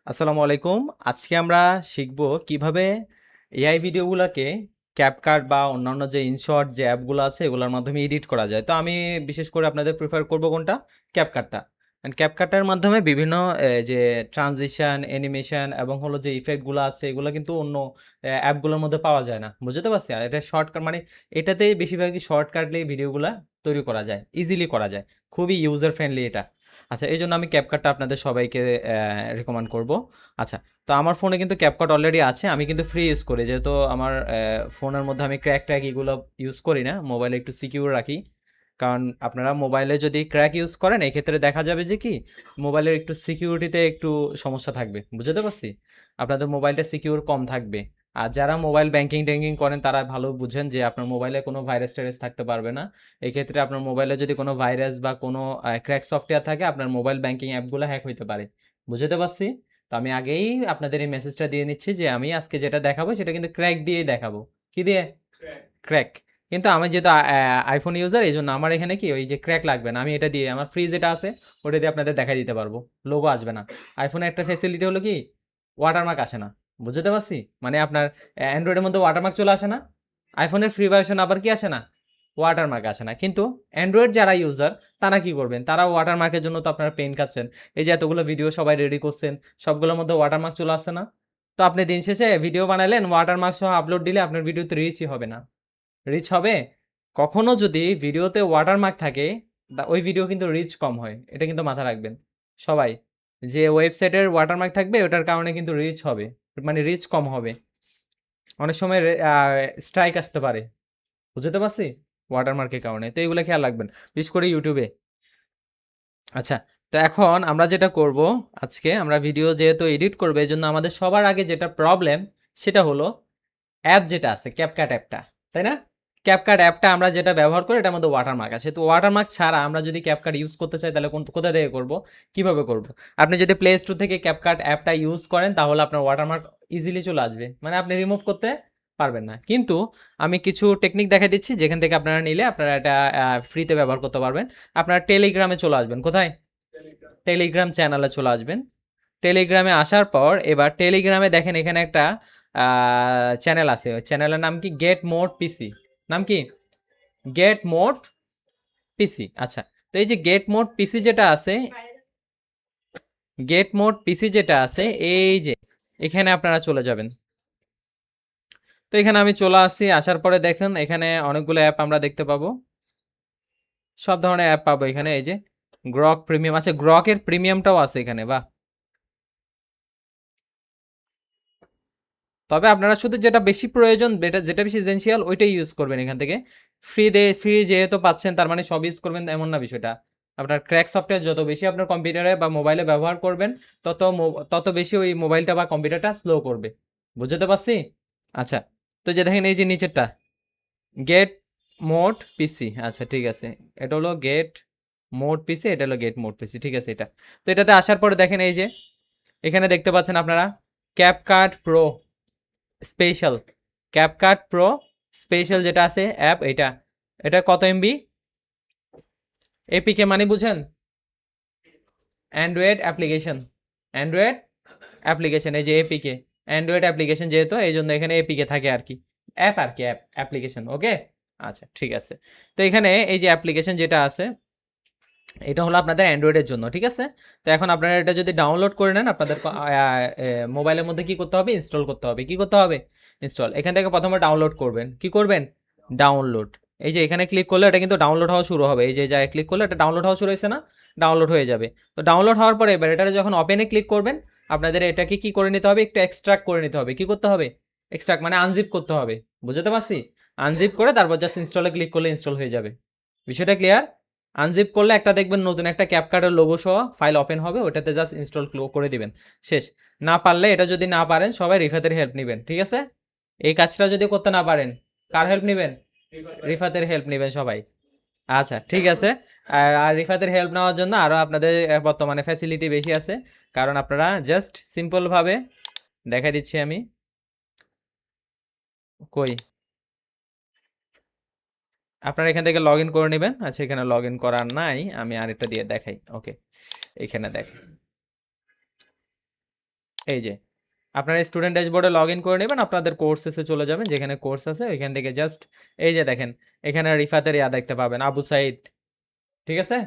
আসসালামু আলাইকুম। আজকে আমরা শিখব কিভাবে এআই ভিডিওগুলোকে ক্যাপকাট বা অন্যান্য যে ইনশর্ট যে অ্যাপগুলো আছে এগুলোর মাধ্যমে এডিট করা যায়। তো আমি বিশেষ করে আপনাদের প্রেফার করব কোনটা? ক্যাপকাটটা। অ্যান্ড ক্যাপকাটের মাধ্যমে বিভিন্ন যে ট্রানজিশন, অ্যানিমেশন এবং হলো যে ইফেক্টগুলো আছে এগুলো কিন্তু অন্য অ্যাপগুলোর মধ্যে পাওয়া যায় না। বুঝতে পারছি? আর এটা শর্টকাট মানে এটাতেই বেশিরভাগই শর্টকাটলি ভিডিওগুলা তৈরি করা যায়। ইজিলি করা যায়। খুবই ইউজার ফ্রেন্ডলি এটা। আচ্ছা, এইজন্য আমি ক্যাপকাটটা আপনাদের সবাইকে রিকমেন্ড করব। আচ্ছা, তো আমার ফোনে কিন্তু ক্যাপকাট অলরেডি আছে। আমি কিন্তু ফ্রি ইউজ করি। যেহেতু আমার ফোনের মধ্যে আমি ক্র্যাক এগুলো ইউজ করি না। মোবাইলে একটু সিকিউর রাখি। কারণ আপনারা মোবাইলে যদি ক্র্যাক ইউজ করেন এক্ষেত্রে দেখা যাবে যে কি মোবাইলের একটু সিকিউরিটিতে একটু সমস্যা থাকবে। বুঝতে পারছি? আপনাদের মোবাইলটা সিকিউর কম থাকবে। আর যারা মোবাইল ব্যাংকিং-ট্যাংকিং করেন তারা ভালো বুঝেন যে আপনার মোবাইলে কোনো ভাইরাস-টাইরাস থাকতে পারবে না। এক্ষেত্রে আপনার মোবাইলে যদি কোনো ভাইরাস বা কোনো ক্র্যাক সফটওয়্যার থাকে আপনার মোবাইল ব্যাংকিং অ্যাপগুলো হ্যাক হইতে পারে। বুঝতে পারছি? তো আমি আগেই আপনাদের এই মেসেজটা দিয়ে নিচ্ছি যে আমি আজকে যেটা দেখাবো সেটা কিন্তু ক্র্যাক দিয়েই দেখাবো। কি দিয়ে? ক্র্যাক। কিন্তু আমি যেহেতু আইফোন ইউজার এইজন্য আমার এখানে কি ওই যে ক্র্যাক লাগবে না। আমি এটা দিয়ে আমার ফ্রি যেটা আছে ওটা দিয়ে আপনাদের দেখাই দিতে পারবো। লোগো আসবে না। আইফোনের একটা ফ্যাসিলিটি হলো কি ওয়াটারমার্ক আসে না। বুঝতে পারছি? মানে আপনার অ্যান্ড্রয়েডের মধ্যে ওয়াটারমার্ক চলে আসে না? আইফোনের ফ্রি ভার্সন আবার কি আসে না? ওয়াটারমার্ক আসে না। কিন্তু অ্যান্ড্রয়েড যারা ইউজার তারা কি করবেন? তারা ওয়াটারমার্কের জন্য তো আপনারা পেইন খাচ্ছেন। এই যে এতগুলো ভিডিও সবাই রেডি করছেন, সবগুলোর মধ্যে ওয়াটারমার্ক চলে আসছে না? তো আপনি দিন শেষে ভিডিও বানাইলেন ওয়াটারমার্ক সহ আপলোড দিলে আপনার ভিডিওতে রিচই হবে না। রিচ হবে? কখনো যদি ভিডিওতে ওয়াটারমার্ক থাকে ওই ভিডিও কিন্তু রিচ কম হয়। এটা কিন্তু মাথায় রাখবেন। সবাই। যে ওয়েবসাইটের ওয়াটারমার্ক থাকবে ওটার কারণে কিন্তু রিচ হবে। মানে রিচ কম হবে। অনেক সময় স্ট্রাইক আসতে পারে। বুঝতে পারছি? ওয়াটারমার্কের কারণে। তো এগুলো খেয়াল রাখবেন। বিশেষ করে YouTube এ। আচ্ছা, তো এখন আমরা যেটা করব আজকে আমরা ভিডিও যেহেতু এডিট করব এজন্য আমাদের সবার আগে যেটা প্রবলেম সেটা হলো অ্যাপ যেটা আছে ক্যাপকাট অ্যাপটা, তাই না? ক্যাপকাট অ্যাপটা আমরা যেটা ব্যবহার করি এটার মধ্যে ওয়াটারমার্ক আছে। তো ওয়াটারমার্ক ছাড়া আমরা যদি ক্যাপকাট ইউজ করতে চাই তাহলে কোথা থেকে করব? কিভাবে করব? আপনি যদি প্লে স্টোর থেকে ক্যাপকাট অ্যাপটা ইউজ করেন তাহলে আপনার ওয়াটারমার্ক ইজিলি চলে আসবে। মানে আপনি রিমুভ করতে পারবেন না। কিন্তু আমি কিছু টেকনিক দেখাই দিচ্ছি যেখান থেকে আপনারা নিলে আপনারা এটা ফ্রিতে ব্যবহার করতে পারবেন। আপনারা টেলিগ্রামে চলে আসবেন। কোথায়? টেলিগ্রাম চ্যানেলে চলে আসবেন। টেলিগ্রামে আসার পর এবার টেলিগ্রামে দেখেন এখানে একটা চ্যানেল আছে। ওই চ্যানেলের নাম কি? গেট মোড পিসি। নাম কি? গেট মোড পিসি। আচ্ছা। তো এই যে গেট মোড পিসি যেটা আছে এই যে এখানে আপনারা চলে যাবেন। তো এখানে আমি চলে আসছি। আসার পরে দেখেন এখানে অনেকগুলো অ্যাপ আমরা দেখতে পাবো। সব ধরনের অ্যাপ পাবো এখানে এই যে গ্রক প্রিমিয়াম আছে। গ্রকের প্রিমিয়ামটাও আছে এখানে। বাহ! তবে আপনারা শুধু যেটা বেশি প্রয়োজন যেটা বেশি এসেনশিয়াল ওইটাই ইউজ করবেন এখান থেকে। ফ্রি যেহেতু পাচ্ছেন তার মানে সব ইউজ করবেন এমন না বিষয়টা। আপনার ক্র্যাক সফটওয়্যার যত বেশি আপনার কম্পিউটারে বা মোবাইলে ব্যবহার করবেন তত বেশি ওই মোবাইলটা বা কম্পিউটারটা স্লো করবে। বুঝতে পারছি? আচ্ছা, তো যে দেখেন এই যে নিচেরটা গেট মোড পিসি। আচ্ছা, ঠিক আছে। এটা হলো গেট মোড পিসি, এটা হলো গেট মোড পিসি। ঠিক আছে এটা। তো এটাতে আসার পরে দেখেন এই যে এখানে দেখতে পাচ্ছেন আপনারা CapCut pro special, CapCut pro special যেটা আছে অ্যাপ এটা কত এমবি? এপিকে মানে বুঝেন? Android application. অ্যান্ড্রয়েড অ্যাপ্লিকেশন এই যে এপিকে অ্যান্ড্রয়েড অ্যাপ্লিকেশন যেহেতু এই জন্য এখানে এপিকে থাকে আর কি। অ্যাপ আর কি অ্যাপ অ্যাপ্লিকেশন। ওকে, আচ্ছা ঠিক আছে। তো এখানে এই যে অ্যাপ্লিকেশন যেটা আছে এটা হলো আপনাদের অ্যান্ড্রয়েডের জন্য। ঠিক আছে? তো এখন আপনারা এটা যদি ডাউনলোড করে নেন আপনাদের মোবাইলের মধ্যে কি করতে হবে? ইনস্টল করতে হবে। কি করতে হবে? ইনস্টল। এখান থেকে প্রথমে ডাউনলোড করবেন। কি করবেন? ডাউনলোড। এই যে এখানে ক্লিক করলে এটা কিন্তু ডাউনলোড হওয়া শুরু হবে। এই যে জায়গায় ক্লিক করলে এটা ডাউনলোড হওয়া শুরু হয়েছে না? ডাউনলোড হয়ে যাবে। তো ডাউনলোড হওয়ার পরে এবার এটা যখন ওপেনে ক্লিক করবেন আপনাদের এটাকে কি করে নিতে হবে? একটু এক্সট্রাক্ট করে নিতে হবে। কি করতে হবে? এক্সট্রাক্ট মানে আনজিপ করতে হবে। বুঝতে পারছি? আনজিপ করে তারপর জাস্ট ইনস্টলে ক্লিক করলে ইনস্টল হয়ে যাবে। বিষয়টা ক্লিয়ার? আনজিপ করলে একটা দেখবেন নতুন একটা ক্যাপকাটের লোগো সহ ফাইল ওপেন হবে, ওটাতে জাস্ট ইনস্টল করে দিবেন। শেষ। না পারলে এটা যদি না পারেন সবাই রিফাতের হেল্প নেবেন। ঠিক আছে? এই কাজটা যদি করতে না পারেন কার হেল্প নেবেন? রিফাতের হেল্প নেবেন সবাই। আচ্ছা ঠিক আছে। আর রিফাতের হেল্প নেওয়ার জন্য আরও আপনাদের বর্তমানে ফ্যাসিলিটি বেশি আছে। কারণ আপনারা জাস্ট সিম্পলভাবে দেখা দিচ্ছি আমি। কই আপনারা এখান থেকে লগ ইন করে নেবেন। আচ্ছা, এখানে লগ ইন করার নাই, আমি আরেকটা দিয়ে দেখাই। ওকে, এখানে দেখেন এই যে আপনারা স্টুডেন্ট ড্যাশবোর্ডে লগ ইন করে নেবেন, আপনাদের কোর্সেসে চলে যাবেন, যেখানে কোর্স আছে ওইখান থেকে জাস্ট এই যে দেখেন এখানে রিফাতের দেখতে পাবেন, আবু সাইদ, ঠিক আছে?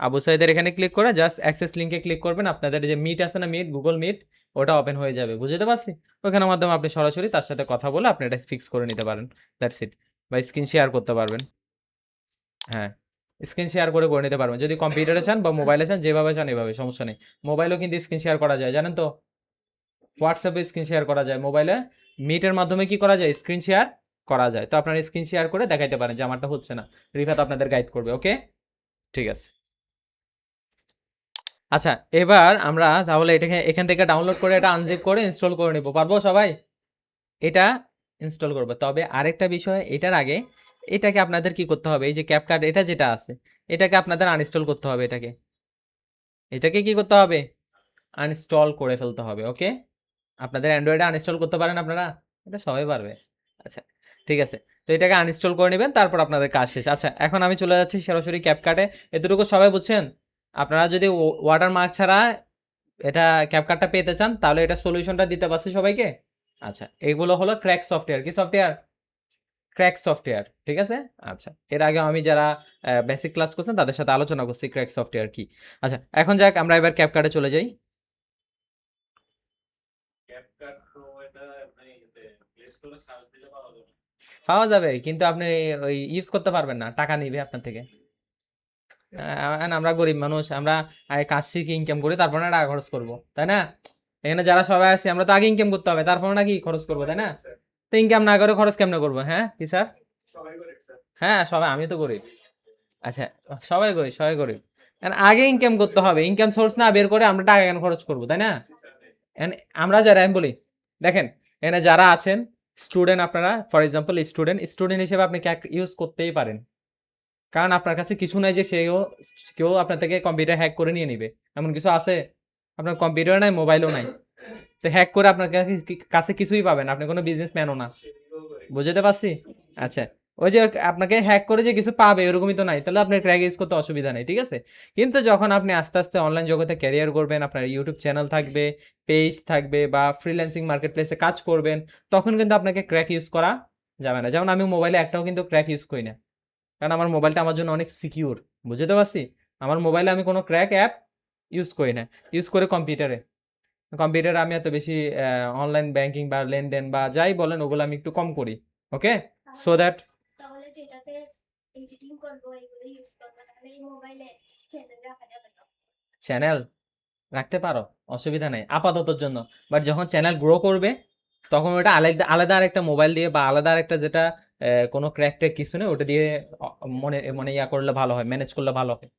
আবু সাইদের এখানে ক্লিক করে জাস্ট অ্যাক্সেস লিঙ্কে ক্লিক করবেন, আপনাদের যে মিট আছে না, মিট, গুগল মিট, ওটা ওপেন হয়ে যাবে, বুঝতে পারছি? ওখানের মাধ্যমে আপনি সরাসরি তার সাথে কথা বলে আপনি এটা ফিক্স করে নিতে পারেন, দ্যাটস ইট। বা স্ক্রিন শেয়ার করতে পারবেন, হ্যাঁ, স্ক্রিন শেয়ার করে নিতে পারবেন, যদি কম্পিউটারে চান বা মোবাইলে চান, যেভাবে চান এভাবে, সমস্যা নেই। মোবাইলেও কিন্তু স্ক্রিন শেয়ার করা যায়, জানেন তো? হোয়াটসঅ্যাপে স্ক্রিন শেয়ার করা যায়, মোবাইলে মিটের মাধ্যমে কি করা যায়, স্ক্রিন শেয়ার করা যায়। তো আপনারা স্ক্রিন শেয়ার করে দেখাইতে পারেন যে আমারটা হচ্ছে না, রিফাত আপনাদের গাইড করবে, ওকে? ঠিক আছে। আচ্ছা, এবার আমরা তাহলে এটাকে এখান থেকে ডাউনলোড করে এটা আনজিপ করে ইনস্টল করে নেব, পারবো সবাই? এটা ইনস্টল করবো, তবে আরেকটা বিষয়, এটার আগে এটাকে আপনাদের কি করতে হবে, এই যে ক্যাপকাট এটা যেটা আছে, এটাকে আপনাদের আনইনস্টল করতে হবে, এটাকে কি করতে হবে, আনইনস্টল করে ফেলতে হবে, ওকে? আপনাদের অ্যান্ড্রয়েডে আনইনস্টল করতে পারেন আপনারা? এটা সবাই পারবে। আচ্ছা, ঠিক আছে। তো এটাকে আনইনস্টল করে নেবেন, তারপর আপনাদের কাজ শেষ। আচ্ছা, এখন আমি চলে যাচ্ছি সরাসরি ক্যাপকাটে। এতটুকু সবাই বুঝছেন? আপনারা যদি ওয়াটারমার্ক ছাড়া এটা ক্যাপকাটটা পেতে চান, তাহলে এটা সলিউশনটা দিতে পারছি সবাইকে। আচ্ছা, এগুলো হলো ক্র্যাক সফটওয়্যার। কি সফটওয়্যার? ক্র্যাক সফটওয়্যার, ঠিক আছে? আচ্ছা, এর আগে আমি যারা বেসিক ক্লাস করছেন তাদের সাথে আলোচনা করছি ক্র্যাক সফটওয়্যার কি। আচ্ছা, এখন যাক আমরা এবার ক্যাপকাটে চলে যাই। পাওয়া যাবে, কিন্তু আপনি ওই ইউজ করতে পারবেন না, টাকা নিবে আপনার থেকে। আমরা গরিব মানুষ, আমরা আগে কাজ শিখে ইনকাম করি, তারপর না টাকা খরচ করবো, তাই না? এখানে যারা সবাই আছি আমরা তো আগে ইনকাম করতে হবে, তারপর নাকি খরচ করবো, তাই না? তো ইনকাম না করে খরচ কেমনে করবো? হ্যাঁ কি স্যার? হ্যাঁ সবাই, আমি তো গরিব। আচ্ছা, সবাই গরিব, সবাই গরিব। আগে ইনকাম করতে হবে, ইনকাম সোর্স না বের করে আমরা টাকা কেন খরচ করবো, তাই না? আমরা যারা, আমি বলি, দেখেন এখানে যারা আছেন স্টুডেন্ট, আপনারা ফর এক্সাম্পল স্টুডেন্ট হিসেবে আপনি ক্যাক ইউজ করতেই পারেন, কারণ আপনার কাছে কিছু নাই যে কেউ আপনার থেকে কম্পিউটার হ্যাক করে নিয়ে নিবে, এমন কিছু আছে? আপনার কম্পিউটার নাই, মোবাইলও নাই, তো হ্যাক করে আপনার কাছে কিছুই পাবেন, আপনি কোনো বিজনেসম্যানও না, বুঝতে পারছি? আচ্ছা, ওই যে আপনাকে হ্যাক করে যে কিছু পাবে এরকমই তো নাই, তাহলে আপনার ক্র্যাক ইউজ করতে অসুবিধা নেই, ঠিক আছে? কিন্তু যখন আপনি আস্তে আস্তে অনলাইন জগতে ক্যারিয়ার করবেন, আপনার ইউটিউব চ্যানেল থাকবে, পেজ থাকবে, বা ফ্রিল্যান্সিং মার্কেট প্লেসে কাজ করবেন, তখন কিন্তু আপনাকে ক্র্যাক ইউজ করা যাবে না। যেমন আমি মোবাইলে একটাও কিন্তু ক্র্যাক ইউজ করি না, কারণ আমার মোবাইলটা আমার জন্য অনেক সিকিউর, বুঝতে পারছি? আমার মোবাইলে আমি কোনো ক্র্যাক অ্যাপ ইউজ করি না, ইউজ করে কম্পিউটারে আমি এত বেশি অনলাইন ব্যাংকিং বা লেনদেন বা যাই বলেন ওগুলো আমি একটু কম করি, ওকে? সো দ্যাট তাহলে যেটাতে এডিটিং করবো এগুলো ইউজ করবো, তাহলে এই মোবাইলে চ্যানেল রাখা যাবে না? চ্যানেল রাখতে পারো, অসুবিধা নেই আপাততর জন্য, বাট যখন চ্যানেল গ্রো করবে তখন ওটা আলাদা আলাদা আরেকটা মোবাইল দিয়ে বা আলাদা আরেকটা যেটা কোনো ক্র্যাক ট্র্যাক কিছু নেই ওটা দিয়ে মনে মানে ইয়া করলে ভালো হয়, ম্যানেজ করলে ভালো হয়।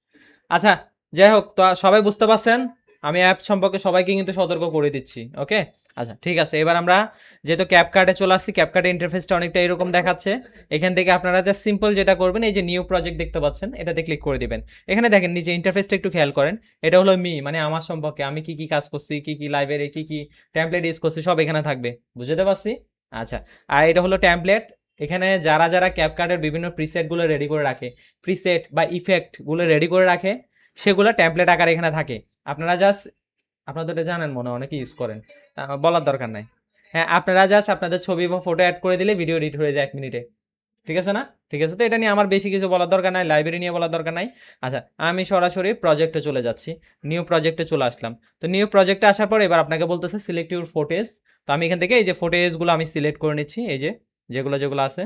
আচ্ছা, যাই হোক, তো সবাই বুঝতে পারছেন, আমি অ্যাপ সম্পর্কে সবাইকে কিন্তু সতর্ক করে দিচ্ছি, ওকে? আচ্ছা, ঠিক আছে, এবার আমরা যেহেতু ক্যাপকাটে চলে আসছি, ক্যাপকাটের ইন্টারফেসটা অনেকটা এরকম দেখাচ্ছে। এখান থেকে আপনারা জাস্ট সিম্পল যেটা করবেন, এই যে নিউ প্রজেক্ট দেখতে পাচ্ছেন, এটাতে ক্লিক করে দিবেন। এখানে দেখেন নিচে ইন্টারফেসটা একটু খেয়াল করেন, এটা হলো মানে আমার সম্পর্কে, আমি কি কি কাজ করছি, কি কি লাইব্রেরি, কি কি ট্যাম্পলেট ইউজ করছি, সব এখানে থাকবে, বুঝতে পারছি? আচ্ছা, আর এটা হলো ট্যাম্পলেট। এখানে যারা যারা ক্যাপকাটের বিভিন্ন প্রিসেটগুলো রেডি করে রাখে, প্রিসেট বা ইফেক্টগুলো রেডি করে রাখে, সেগুলো ট্যাম্পলেট আকারে এখানে থাকে। আপনারা জাস্ট, আপনারা তো এটা জানেন, মনে অনেকে ইউজ করেন, তা আমার বলার দরকার নাই। হ্যাঁ, আপনারা জাস্ট আপনাদের ছবি বা ফটো অ্যাড করে দিলে ভিডিও এডিট হয়ে যায় 1 মিনিটে, ঠিক আছে না? ঠিক আছে, তো এটা নিয়ে আমার বেশি কিছু বলার দরকার নাই, লাইব্রেরি নিয়ে বলার দরকার নাই। আচ্ছা, আমি সরাসরি প্রজেক্টে চলে যাচ্ছি, নিউ প্রজেক্টে চলে আসলাম। তো নিউ প্রজেক্টে আসার পর এবার আপনাকে বলতেছে সিলেক্ট ইউর ফুটেজ। তো আমি এখান থেকে এই যে ফুটেজগুলো আমি সিলেক্ট করে নিচ্ছি, এই যে যেগুলো যেগুলো আছে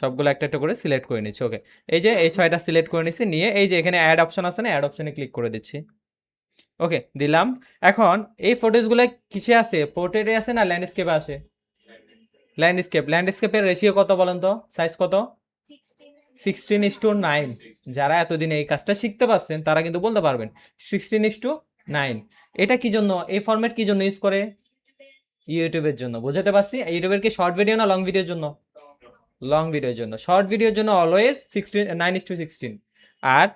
সবগুলো একটা একটা করে সিলেক্ট করে নিচ্ছি, ওকে? এই যে এই 6টা সিলেক্ট করে নিচ্ছি, নিয়ে এই যে এখানে অ্যাড অপশন আছে না, অ্যাড অপশনে ক্লিক করে দিচ্ছি, ওকে দিলাম। এখন এই ফুটেজগুলো কিসে আছে, পোর্ট্রেটে আছে না ল্যান্ডস্কেপে আসে? ল্যান্ডস্কেপের রেশিও কত বলেন তো, সাইজ কত? 16:9। যারা এতদিন এই কাজটা শিখতে পারছেন তারা কিন্তু বলতে পারবেন 16:9। এটা কি জন্য, এই ফরম্যাট কি জন্য ইউজ করে? ইউটিউবের জন্য, বুঝতে পারছি। ইউটিউবের কি শর্ট ভিডিও না লং ভিডিওর জন্য? লং ভিডিওর জন্য। শর্ট ভিডিওর জন্য অলওয়েজ 9:16, আর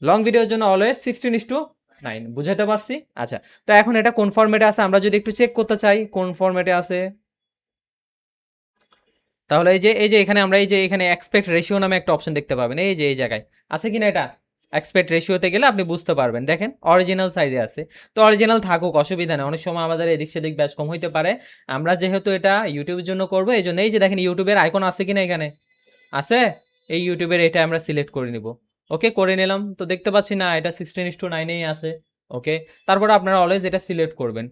লং ভিডিওর জন্য অলওয়েজ 16:9, বুঝাতে পারছি? আচ্ছা, তো এখন এটা কোন ফরম্যাটে আছে আমরা যদি একটু চেক করতে চাই কোন ফরম্যাটে আছে, তাহলে এই যে এখানে আমরা এই যে এখানে এক্সপেক্ট রেশিও নামে একটা অপশন দেখতে পাবেন, এই যে এই জায়গায় আছে কিনা এটা? এক্সপেক্ট রেশিওতে গেলে আপনি বুঝতে পারবেন। দেখেন অরিজিনাল সাইজে আছে। তো অরিজিনাল থাকুক, অসুবিধা নেই। অনেক সময় আমাদের এদিক সেদিক ব্যাচ কম হইতে পারে। আমরা যেহেতু এটা ইউটিউবের জন্য করব, এইজন্য এই যে দেখেন ইউটিউবের আইকন আছে কিনা এখানে? আছে? এই ইউটিউবের এটা আমরা সিলেক্ট করে নিব। ওকে, করে নিলাম। তো দেখতে পাচ্ছি না এটা 16:9 এই আছে। ওকে, তারপরে আপনারা অলওয়েজ এটা সিলেক্ট করবেন।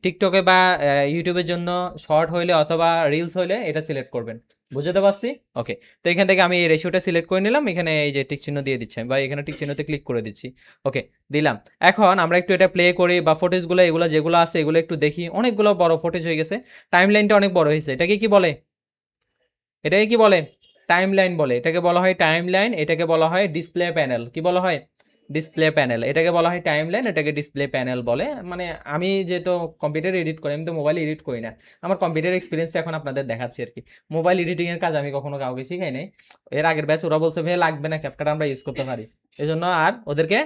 টিকটকে বা ইউটিউবের জন্য শর্ট হইলে অথবা রিলস হইলে এটা সিলেক্ট করবেন। বুঝতে পারছি? ওকে, তো এখান থেকে আমি এই রেশিওটা সিলেক্ট করে নিলাম। এখানে এই যে টিক চিহ্ন দিয়ে দিচ্ছি বা এখানে টিক চিহ্নতে ক্লিক করে দিচ্ছি। ওকে, দিলাম। এখন আমরা একটু এটা প্লে করি বা ফুটেজগুলো এগুলো যেগুলো আছে এগুলো একটু দেখি। অনেকগুলো বড় ফুটেজ হয়ে গেছে। টাইমলাইনটা অনেক বড় হয়েছে। এটাকে কি বলে? এটাকে কি বলে? টাইমলাইন বলে। এটাকে বলা হয় টাইমলাইন, এটাকে বলা হয় ডিসপ্লে প্যানেল। কি বলা হয়? Display panel. এটাকে বলা হয় টাইমলাইন, এটাকে ডিসপ্লে প্যানেল বলে। মানে আমি যেহেতু কম্পিউটারে এডিট করি, আমি তো মোবাইলে এডিট করি না। আমার কম্পিউটার এক্সপিরিয়েন্সটা এখন আপনাদের দেখাচ্ছি আরকি। মোবাইল এডিটিংয়ের কাজ আমি কখনো কাউকে শিখাই নাই। এর আগের ব্যাচ ওরা বলছে, "ভাই লাগবে না, CapCut আমরা ইউজ করতে পারি।" এজন্য আর ওদেরকে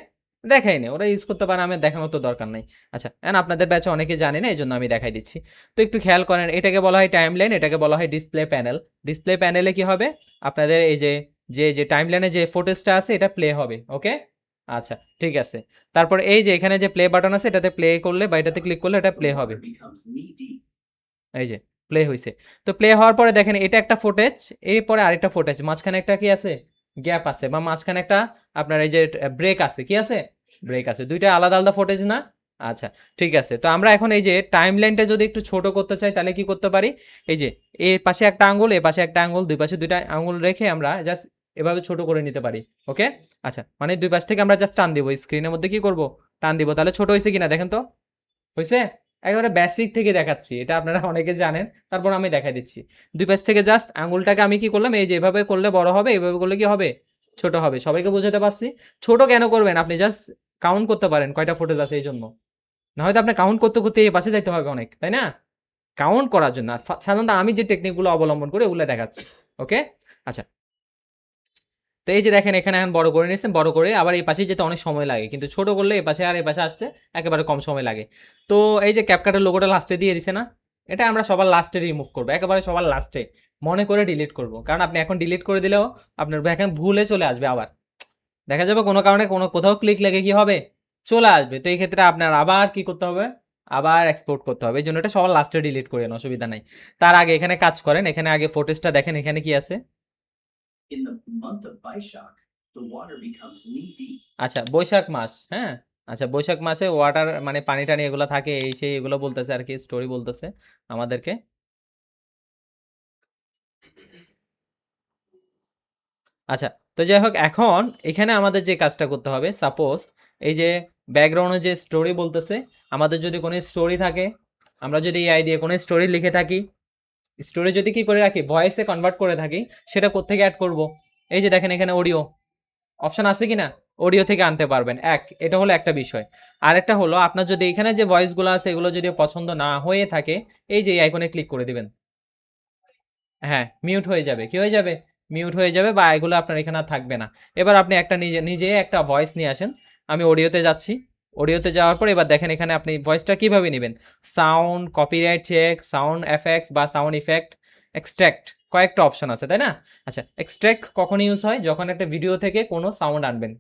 দেখাই নাই। ওরা ইউজ করতে পারে, আমার দেখানোর তো দরকার নাই। আচ্ছা, এখন আপনাদের ব্যাচে অনেকে জানে না, এজন্য আমি দেখাই দিচ্ছি। তো একটু খেয়াল করেন, এটাকে বলা হয় টাইমলাইন, এটাকে বলা হয় ডিসপ্লে প্যানেল। ডিসপ্লে প্যানেলে কি হবে? আপনাদের এই যে টাইমলাইনে যে ফুটেজটা আছে এটা প্লে হবে। ওকে? আচ্ছা, ঠিক আছে। তারপর এই যে এখানে যে প্লে বাটন আছে এটাতে প্লে করলে বা এটাতে ক্লিক করলে এটা প্লে হবে। এই যে প্লে হইছে। তো প্লে হওয়ার পরে দেখেন এটা একটা ফুটেজ, এরপরে আরেকটা ফুটেজ। মাঝখানে একটা কি আছে? গ্যাপ আছে বা মাঝখানে একটা আপনার এই যে ব্রেক আছে। কি আছে? ব্রেক আছে। ২ টা আলাদা, আলাদা ফুটেজ না? আচ্ছা, ঠিক আছে। তো আমরা এখন এই যে টাইমলাইনটা যদি একটু ছোট করতে চাই তাহলে কি করতে পারি? এই যে এর পাশে একটা আঙ্গুল, এর পাশে একটা আঙ্গুল, ২ পাশে ২ টা আঙ্গুল রেখে আমরা জাস্ট এভাবে ছোট করে নিতে পারি। ওকে? আচ্ছা, মানে ২ পাশ থেকে আমরা জাস্ট টান দিব। স্ক্রিনের মধ্যে কি করব? টান দিব। তাহলে ছোট হইছে কিনা দেখেন তো? হইছে? একেবারে বেসিক থেকে দেখাচ্ছি। এটা আপনারা অনেকে জানেন। তারপর আমি দেখাই দিচ্ছি। ২ পাশ থেকে জাস্ট আঙুলটাকে আমি কি করলাম? এই যে এভাবে করলে বড় হবে, এভাবে করলে কি হবে? ছোট হবে। সবাইকে বুঝাতে পারছি? ছোট কেন করবেন? আপনি জাস্ট কাউন্ট করতে পারেন কয়টা ফুটেজ আছে এইজন্য। না হয়তো আপনি কাউন্ট করতে, করতে এই পাশে যাইতে হবে অনেক। তাই না? কাউন্ট করার জন্য। আর সাধারণত আমি যে টেকনিকগুলো অবলম্বন করি ওগুলো দেখাচ্ছি। ওকে? আচ্ছা। তো এই যে দেখেন এখানে এখন বড় করে নিয়েছেন, বড় করে আবার এই পাশে যেতে অনেক সময় লাগে। কিন্তু ছোট করলে এ পাশে আর এ পাশে আসতে একেবারে কম সময় লাগে। তো এই যে CapCut এর লোগোটা লাস্টে দিয়ে দিছে না? এটা আমরা সবার লাস্টে রিমুভ করব। একেবারে সবার লাস্টে। মনে করে ডিলিট করব। কারণ আপনি এখন ডিলিট করে দিলেও আপনার এখন ভুলে চলে আসবে আবার। দেখা যাবে কোনো কারণে কোথাও ক্লিক লেগে কি হবে? চলে আসবে। তো এই ক্ষেত্রে আপনার আবার কি করতে হবে? আবার এক্সপোর্ট করতে হবে। এজন্য এটা সবার লাস্টে ডিলিট করেন, অসুবিধা নাই। তার আগে এখানে কাজ করেন। এখানে আগে ফুটেজটা দেখেন এখানে কি আছে? In the month of Vaishak, the water becomes knee deep. আচ্ছা, বৈশাখ মাস, হ্যাঁ? আচ্ছা, বৈশাখ মাসে ওয়াটার মানে পানি-টানি এগুলা থাকে এই সেই এগুলো বলতেছে আরকি, স্টোরি বলতেছে আমাদেরকে। আচ্ছা, তো যাই হোক এখন এখানে আমাদের যে কাজটা করতে হবে সাপোজ এই যে ব্যাকগ্রাউন্ডে যে স্টোরি বলতেছে, আমাদের যদি কোনো স্টোরি থাকে, আমরা যদি এআই দিয়ে কোনো স্টোরি লিখে থাকি, স্টোরি যদি কি করে রাখি ভয়েসে কনভার্ট করে থাকি, সেটা কোত্থেকে অ্যাড করব? এই যে দেখেন এখানে অডিও অপশন আছে কিনা? অডিও থেকে আনতে পারবেন। এটা হলো একটা বিষয়। আরেকটা হলো আপনার যদি এখানে যে ভয়েসগুলো আছে এগুলো যদি পছন্দ না হয়ে থাকে, এই যে এই আইকনে ক্লিক করে দিবেন। হ্যাঁ, মিউট হয়ে যাবে। কি হয়ে যাবে? মিউট হয়ে যাবে বা এগুলো আপনার এখানে আর থাকবে না। এবার আপনি একটা নিজে একটা ভয়েস নিয়ে আসেন। আমি অডিওতে যাচ্ছি। অডিওতে যাওয়ার পর এবার দেখেন এখানে আপনি ভয়েসটা কিভাবে নিবেন? Sound, copyright check, sound effects বা সাউন্ড ইফেক্ট, এক্সট্রাক্ট কয়েকটা অপশন আছে, তাই না? আচ্ছা, এক্সট্রাক্ট কখন ইউজ হয়? যখন একটা ভিডিও থেকে কোনো সাউন্ড আনবেন।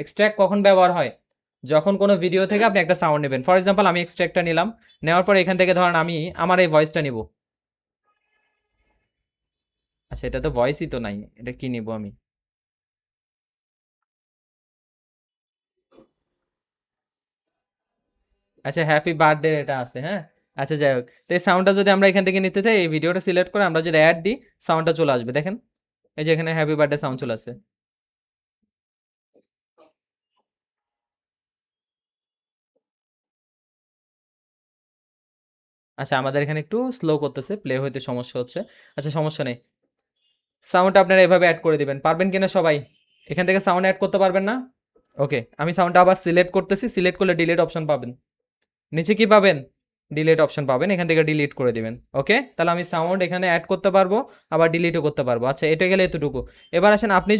এক্সট্রাক্ট কখন ব্যবহার হয়? যখন কোনো ভিডিও থেকে আপনি একটা সাউন্ড নেবেন। ফর এক্সাম্পল আমি এক্সট্রাক্টটা নিলাম। নেওয়ার পর এখান থেকে ধরেন আমি আমার এই ভয়েসটা নিব। আচ্ছা, এটা তো ভয়েসই তো নাই। এটা কি নিব আমি? আচ্ছা, হ্যাপি বার্থডে এটা আছে, হ্যাঁ? আচ্ছা, যাই হোক। তো এই সাউন্ডটা যদি আমরা এখান থেকে নিতে চাই, এই ভিডিওটা সিলেক্ট করে আমরা যদি অ্যাড দিই, সাউন্ডটা চলে আসবে। দেখেন? এই যে এখানে হ্যাপি বার্থডে সাউন্ড চলে আসছে। আচ্ছা, আমাদের এখানে একটু স্লো করতেছে, প্লে হইতে সমস্যা হচ্ছে। আচ্ছা, সমস্যা নেই। সাউন্ডটা আপনারা এভাবে এড করে দিবেন। পারবেন কিনা সবাই? এখান থেকে সাউন্ড এড করতে পারবেন না? ওকে, আমি সাউন্ডটা আবার সিলেক্ট করতেছি। সিলেক্ট করলে ডিলিট অপশন পাবেন। নিচে কি পাবেন? ডিলিট অপশন পাবেন। এখান থেকে ডিলিট করে দিবেন। ওকে? তাহলে আমি সাউন্ড এখানে এড করতে পারবো, আবার ডিলিটও করতে পারবো। আচ্ছা, এটা গেলে এতটুকু। এবার আসেন আপনি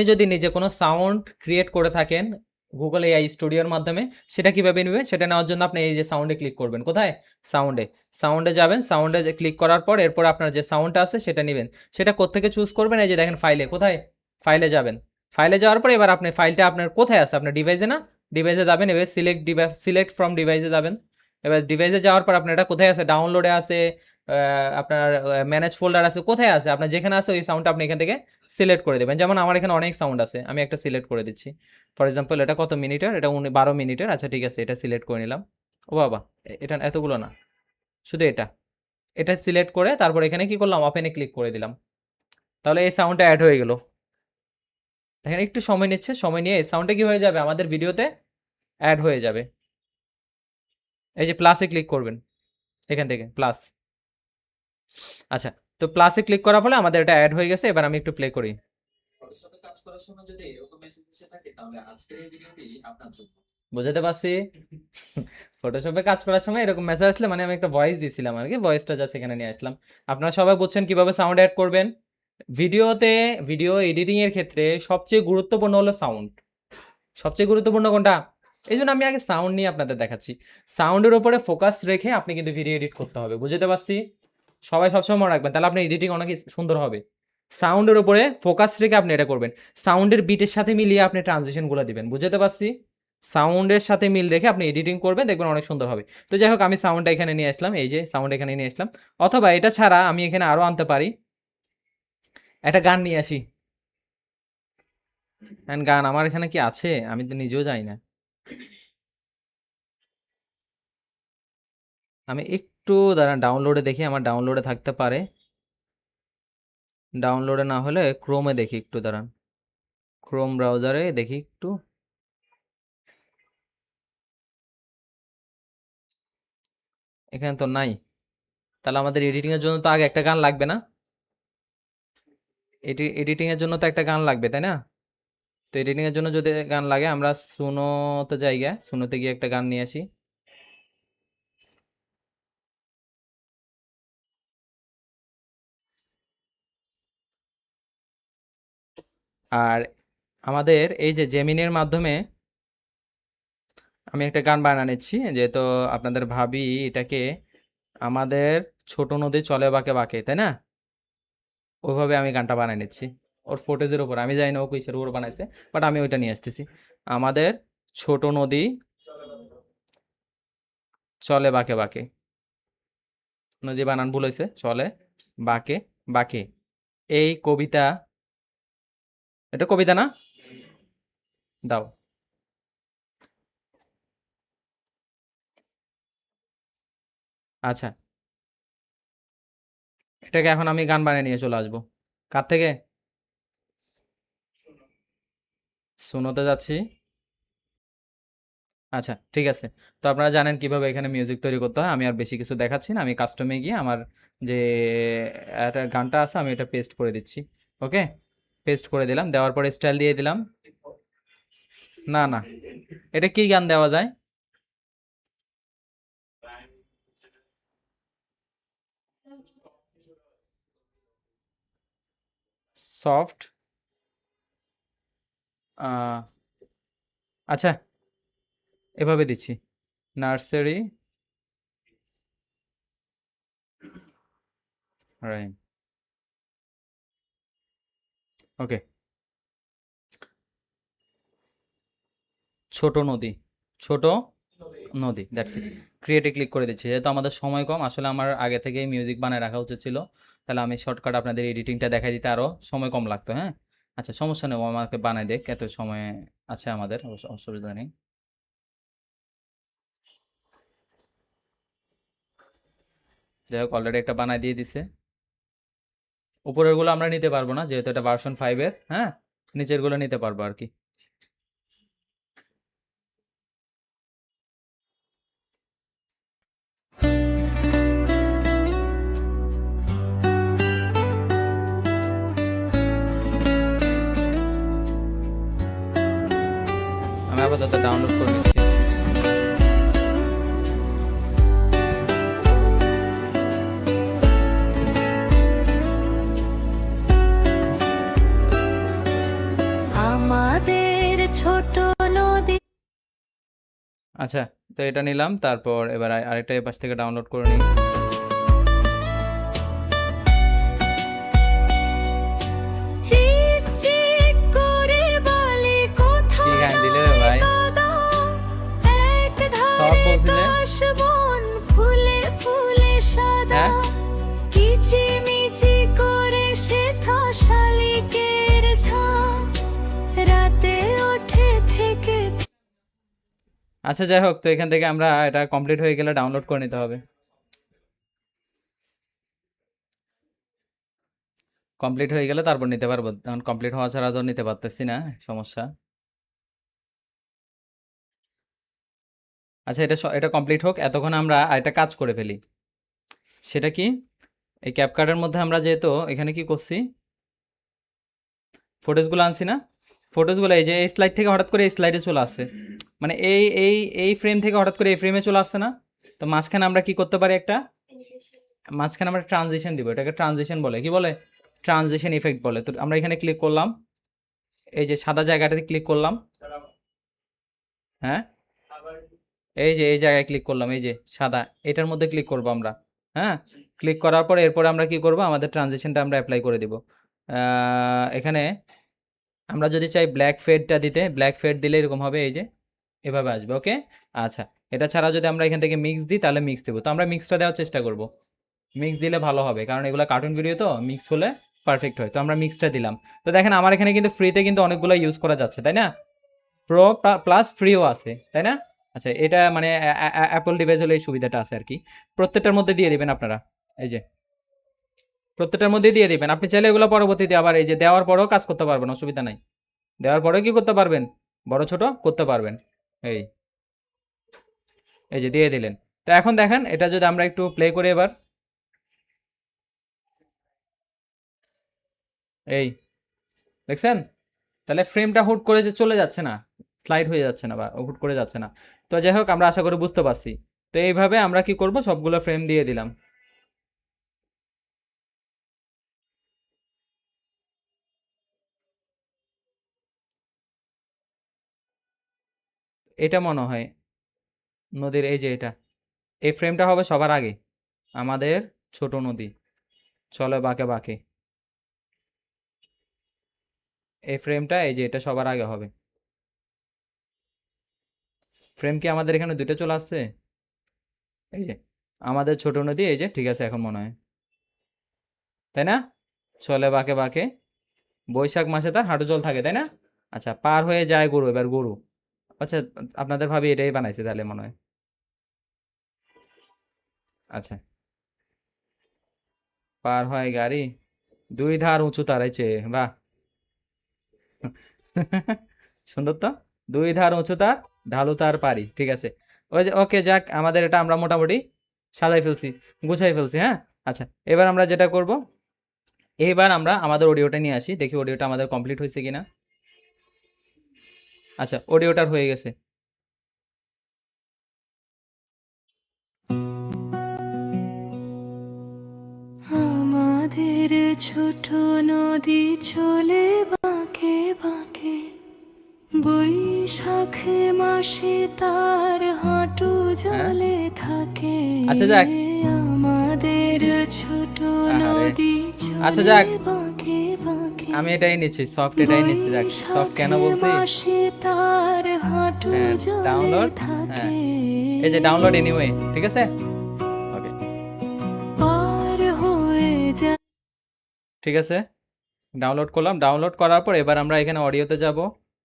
যদি নিজে কোনো সাউন্ড ক্রিয়েট করে থাকেন Google AI স্টুডিওর মাধ্যমে, সেটা কিভাবে নিবে? সেটা নেওয়ার জন্য আপনি এই যে সাউন্ডে ক্লিক করবেন। কোথায়? সাউন্ডে। সাউন্ডে যাবেন। সাউন্ডে যে ক্লিক করার পর এরপর আপনার যে সাউন্ডটা আছে সেটা নিবেন। সেটা কোত্থেকে চুজ করবেন? এই যে দেখেন ফাইলে। কোথায়? ফাইলে যাবেন। ফাইলে যাওয়ার পরে এবার আপনি ফাইলটা আপনার কোথায় আছে, আপনার ডিভাইসে না, ডিভাইসে যাবেন, এবার সিলেক্ট ফ্রম ডিভাইসে যাবেন। এবার ডিভাইসে যাওয়ার পর আপনার এটা কোথায় আছে, ডাউনলোডে আছে, আপনার ম্যানেজ ফোল্ডার আছে, কোথায় আছে, আপনার যেখানে আছে ওই সাউন্ডটা আপনি এখান থেকে সিলেক্ট করে দেবেন। যেমন আমার এখানে অনেক সাউন্ড আছে, আমি একটা সিলেক্ট করে দিচ্ছি। ফর এক্সাম্পল এটা কত মিনিটের, এটা 12 মিনিটের। আচ্ছা ঠিক আছে, এটা সিলেক্ট করে নিলাম। ও বাবা, এটা এতগুলো না, শুধু এটা সিলেক্ট করে তারপর এখানে কি করলাম, ওপেনে ক্লিক করে দিলাম। তাহলে এই সাউন্ডটা অ্যাড হয়ে গেল। দেখেন একটু সময় নিচ্ছে, সময় নিয়ে এই সাউন্ডটা কি হয়ে যাবে, আমাদের ভিডিওতে অ্যাড হয়ে যাবে। এই যে প্লাসে ক্লিক করবেন এখান থেকে, প্লাস। আচ্ছা, তো প্লাসে ক্লিক করার ফলে আমাদের এটা অ্যাড হয়ে গেছে। এবার আমি একটু প্লে করি। ফটোশপে কাজ করার সময় যদি এরকম মেসেজ এসে থাকে তাহলে আজকের এই ভিডিওটি আপনার জন্য। বুঝতে পারছি। ফটোশপে কাজ করার সময় এরকম মেসেজ আসলে মানে আমি একটা ভয়েস দিয়েছিলাম আর কি, ভয়েসটা জাস্ট এখানে নিয়ে আসলাম। আপনারা সবাই বুঝছেন কিভাবে সাউন্ড অ্যাড করবেন। ভিডিও এডিটিং এর ক্ষেত্রে সবচেয়ে গুরুত্বপূর্ণ হলো সাউন্ড। সবচেয়ে গুরুত্বপূর্ণ কোনটা, এই জন্য আমি আগে সাউন্ড নিয়ে আপনাদের দেখাচ্ছি। সাউন্ডের উপরে ফোকাস রেখে আপনি কিন্তু ভিডিও এডিট করতে হবে, বুঝতে পারছি। সবাই সবসময় মনে রাখবেন, তাহলে আপনার এডিটিং অনেক সুন্দর হবে। সাউন্ডের উপরে ফোকাস রেখে আপনি এটা করবেন। সাউন্ডের বিটের সাথে মিলিয়ে আপনি ট্রানজিশনগুলো দিবেন, বুঝতে পারছি। সাউন্ডের সাথে মিল রেখে আপনি এডিটিং করবেন, দেখবেন অনেক সুন্দর হবে। তো যাই হোক, আমি সাউন্ডটা এখানে নিয়ে আসলাম, এই যে সাউন্ড এখানে নিয়ে আসলাম। অথবা এটা ছাড়া আমি এখানে আরও আনতে পারি, একটা গান নিয়ে আসি। গান আমার এখানে কি আছে আমি তো নিজেও জানি না। আমি একটু দাঁড়ান, ডাউনলোডে দেখি, আমার ডাউনলোডে থাকতে পারে। ডাউনলোডে না হলে ক্রোমে দেখি, একটু দাঁড়ান, ক্রোম ব্রাউজারে দেখি একটু। এখানে তো নাই। তাহলে আমাদের এডিটিংয়ের জন্য তো আগে একটা গান লাগবে না? এডিটিংয়ের জন্য তো একটা গান লাগবে, তাই না? তো এডিটিংয়ের জন্য যদি গান লাগে, আমরা সুনোতে জায়গা, সুনোতে গিয়ে একটা গান নিয়ে আসি। আর আমাদের এই যে জেমিনের মাধ্যমে আমি একটা গান বানিয়ে নিচ্ছি, যেহেতু আপনাদের ভাবি এটাকে আমাদের ছোট নদী চলে বাঁকে বাঁকে, তাই না? ওইভাবে আমি গানটা বানিয়ে নিচ্ছি ওর ফুটেজের উপর। আমি জানি না ও কিসের উপর বানাইছে, বাট আমি ওইটা নিয়ে আসতেছি। আমাদের ছোট নদী চলে বাঁকে বাঁকে, নদী বানান ভুল হয়েছে, চলে বাঁকে বাঁকে। এই কবিতা, এটা কবিতা না? দাও। আচ্ছা, এটাকে এখন আমি গান বানিয়ে নিয়ে চলে আসবো। কার থেকে? শুনোতে যাচ্ছি। আচ্ছা ঠিক আছে। তো আপনারা জানেন কিভাবে এখানে মিউজিক তৈরি করতে হয়, আমি আর বেশি কিছু দেখাচ্ছি না। আমি কাস্টমে গিয়ে আমার যে একটা গানটা আছে আমি এটা পেস্ট করে দিচ্ছি। ওকে, পেস্ট করে দিলাম, দেওয়ার পরে স্টাইল দিয়ে দিলাম। না না, এটা কি গান দেওয়া যায়? সফট, আচ্ছা এভাবে দিচ্ছি, নার্সারি রাইম। ওকে, ছোট নদী, ছোট নদী, দ্যাটস ইট। ক্রিয়েটে ক্লিক করে দিচ্ছি, যেহেতু আমাদের সময় কম, আসলে আমার আগে থেকেই মিউজিক বানায় রাখা উচিত ছিল, তাহলে আমি শর্টকাট আপনাদের এডিটিংটা দেখাই দিতে আরও সময় কম লাগতো। হ্যাঁ আচ্ছা, সমস্যা নেই, ও আমাকে বানাই দেখ, এত সময় আছে আমাদের, অসুবিধা নেই। যাই হোক, অলরেডি একটা বানাই দিয়ে দিছে। উপরেরগুলো আমরা নিতে পারবো না, যেহেতু এটা ভার্সন 5-এর। হ্যাঁ, নিচেরগুলো নিতে পারবো আর কি। আমি আপাতত ডাউনলোড করে নিচ্ছি। আমাদের ছোট নদী। আচ্ছা, তো এটা নিলাম, তারপর এবার আরেকটা এই পাশ থেকে ডাউনলোড করে নিই। চিক চিক করে বাঁশবন ফুলে ফুলে সাদা, হ্যাঁ কিচিমিচি করে শেখা শালিকের ঝাঁক, রাতে ওঠে থেকে আচ্ছা যাই হোক, তো এখান থেকে আমরা এটা কমপ্লিট হয়ে গেলে ডাউনলোড করে নিতে হবে। কমপ্লিট হয়ে গেলে তারপর নিতে পারবো, এখন কমপ্লিট হওয়া ছাড়া তো নিতে পারতেছি না, সমস্যা। আচ্ছা এটা কমপ্লিট হোক, এতক্ষণ আমরা একটা কাজ করে ফেলি। সেটা কি, এই ক্যাপকার্টের মধ্যে আমরা যেহেতু এখানে কি করছি, ফুটেজগুলো আনছি না, ফুটেজগুলো এই যে এই স্লাইড থেকে হঠাৎ করে এই স্লাইডে চলে আসছে, মানে এই ফ্রেম থেকে হঠাৎ করে এই ফ্রেমে চলে আসছে না। তো মাঝখানে আমরা কি করতে পারি, একটা মাঝখানে আমরা ট্রানজিশন দিব, এটাকে ট্রানজিশন বলে, কি বলে, ট্রানজিশন ইফেক্ট বলে। তো আমরা এখানে ক্লিক করলাম, এই যে সাদা জায়গাটাতে ক্লিক করলাম, হ্যাঁ এই যে এই জায়গায় ক্লিক করলাম, এই যে সাদা, এটার মধ্যে ক্লিক করব আমরা। হ্যাঁ, ক্লিক করার পর এরপরে আমরা কি করব, আমাদের ট্রানজিশনটা আমরা অ্যাপ্লাই করে দিব। এখানে আমরা যদি চাই ব্ল্যাক ফেডটা দিতে, ব্ল্যাক ফেড দিলে এরকম হবে, এই যে এভাবে আসবে। ওকে, আচ্ছা এটা ছাড়া যদি আমরা এখান থেকে মিক্স দিই তাহলে মিক্স দেবো। তো আমরা মিক্সটা দেওয়ার চেষ্টা করব, মিক্স দিলে ভালো হবে, কারণ এগুলো কার্টুন ভিডিও তো মিক্স হলে পারফেক্ট হয়। তো আমরা মিক্সটা দিলাম। তো দেখেন আমার এখানে কিন্তু ফ্রিতে কিন্তু অনেকগুলো ইউজ করা যাচ্ছে, তাই না, প্রো প্লাস ফ্রিও আছে, তাই না। আচ্ছা এটা মানে অ্যাপল ডিভাইস হলে এই সুবিধাটা আছে আর কি। প্রত্যেকটার মধ্যে দিয়ে দিবেন আপনারা, এই যে প্রত্যেকটার মধ্যে দিয়ে দিবেন। আপনি চাইলে এগুলো পরবর্তীতে আবার এই যে দেওয়ার পরেও কাজ করতে পারবেন, অসুবিধা নাই, দেওয়ার পরেও কি করতে পারবেন, বড় ছোট করতে পারবেন। এই এই যে দিয়ে দিলেন। তো এখন দেখেন এটা যদি আমরা একটু প্লে করি এবার, এই দেখছেন, তাহলে ফ্রেমটা হুট করে যে চলে যাচ্ছে না, স্লাইড হয়ে যাচ্ছে না বা হুট করে যাচ্ছে না। তো যাই হোক আমরা আশা করি বুঝতে পারছি। তো এইভাবে আমরা কি করব, সবগুলো ফ্রেম দিয়ে দিলাম। এটা মনে হয় নদীর, এই যে এটা, এই ফ্রেমটা হবে সবার আগে, আমাদের ছোট নদী চলে বাঁকে বাঁকে, এই ফ্রেমটা এই যে এটা সবার আগে হবে। ফ্রেম কি আমাদের এখানে দুইটা চলে আসছে, এই যে আমাদের ছোট নদী, এই যে ঠিক আছে এখন মনে হয়, তাই না, চলে বাঁকে বাঁকে, বৈশাখ মাসে তার হাঁটু জল থাকে, তাই না। আচ্ছা পার হয়ে যায় গরু, এবার গরু, আচ্ছা আপনাদের ভাবি এটাই বানাইছে তাহলে মনে হয়। আচ্ছা পার হয় গাড়ি, দুই ধার উঁচু তারাইছে, বাহ সুন্দর তো, দুই ধার উঁচু তার, ঢালু তার পারি, ঠিক আছে। ওই যে ওকে যাক, আমাদের এটা আমরা মোটামুটি সাজাই ফেলছি, গুছাই ফেলছি, হ্যাঁ। আচ্ছা এবার আমরা যেটা করব, এইবার আমরা আমাদের অডিওটা নিয়ে আসি, দেখি অডিওটা আমাদের কমপ্লিট হয়েছে কিনা। আচ্ছা অডিওটার হয়ে গেছে। আমাদের ছোট নদী চলে বাঁকে বাঁকে, বৈশাখে মাসে তার হাঁটু হ্যাঁ জলে থাকে, আচ্ছা যাক, আমাদের ছোট আহারে, নদী আচ্ছা চলে যাক, বাঁকে বাঁকে, আমি এটাই নিচ্ছি, সফট এটাই নিচ্ছি, যাক সফট কেন বৈশাখে বলছি, মাসে তার হাঁটু হ্যাঁ জলে ডাউনলোড, হ্যাঁ থাকে, এই যে ডাউনলোড এনিওয়ে, ঠিক আছে, ওকে পার হয়ে যায়। ঠিক আছে, ডাউনলোড করলাম। ডাউনলোড করার পর এবার আমরা এখানে অডিওতে যাব,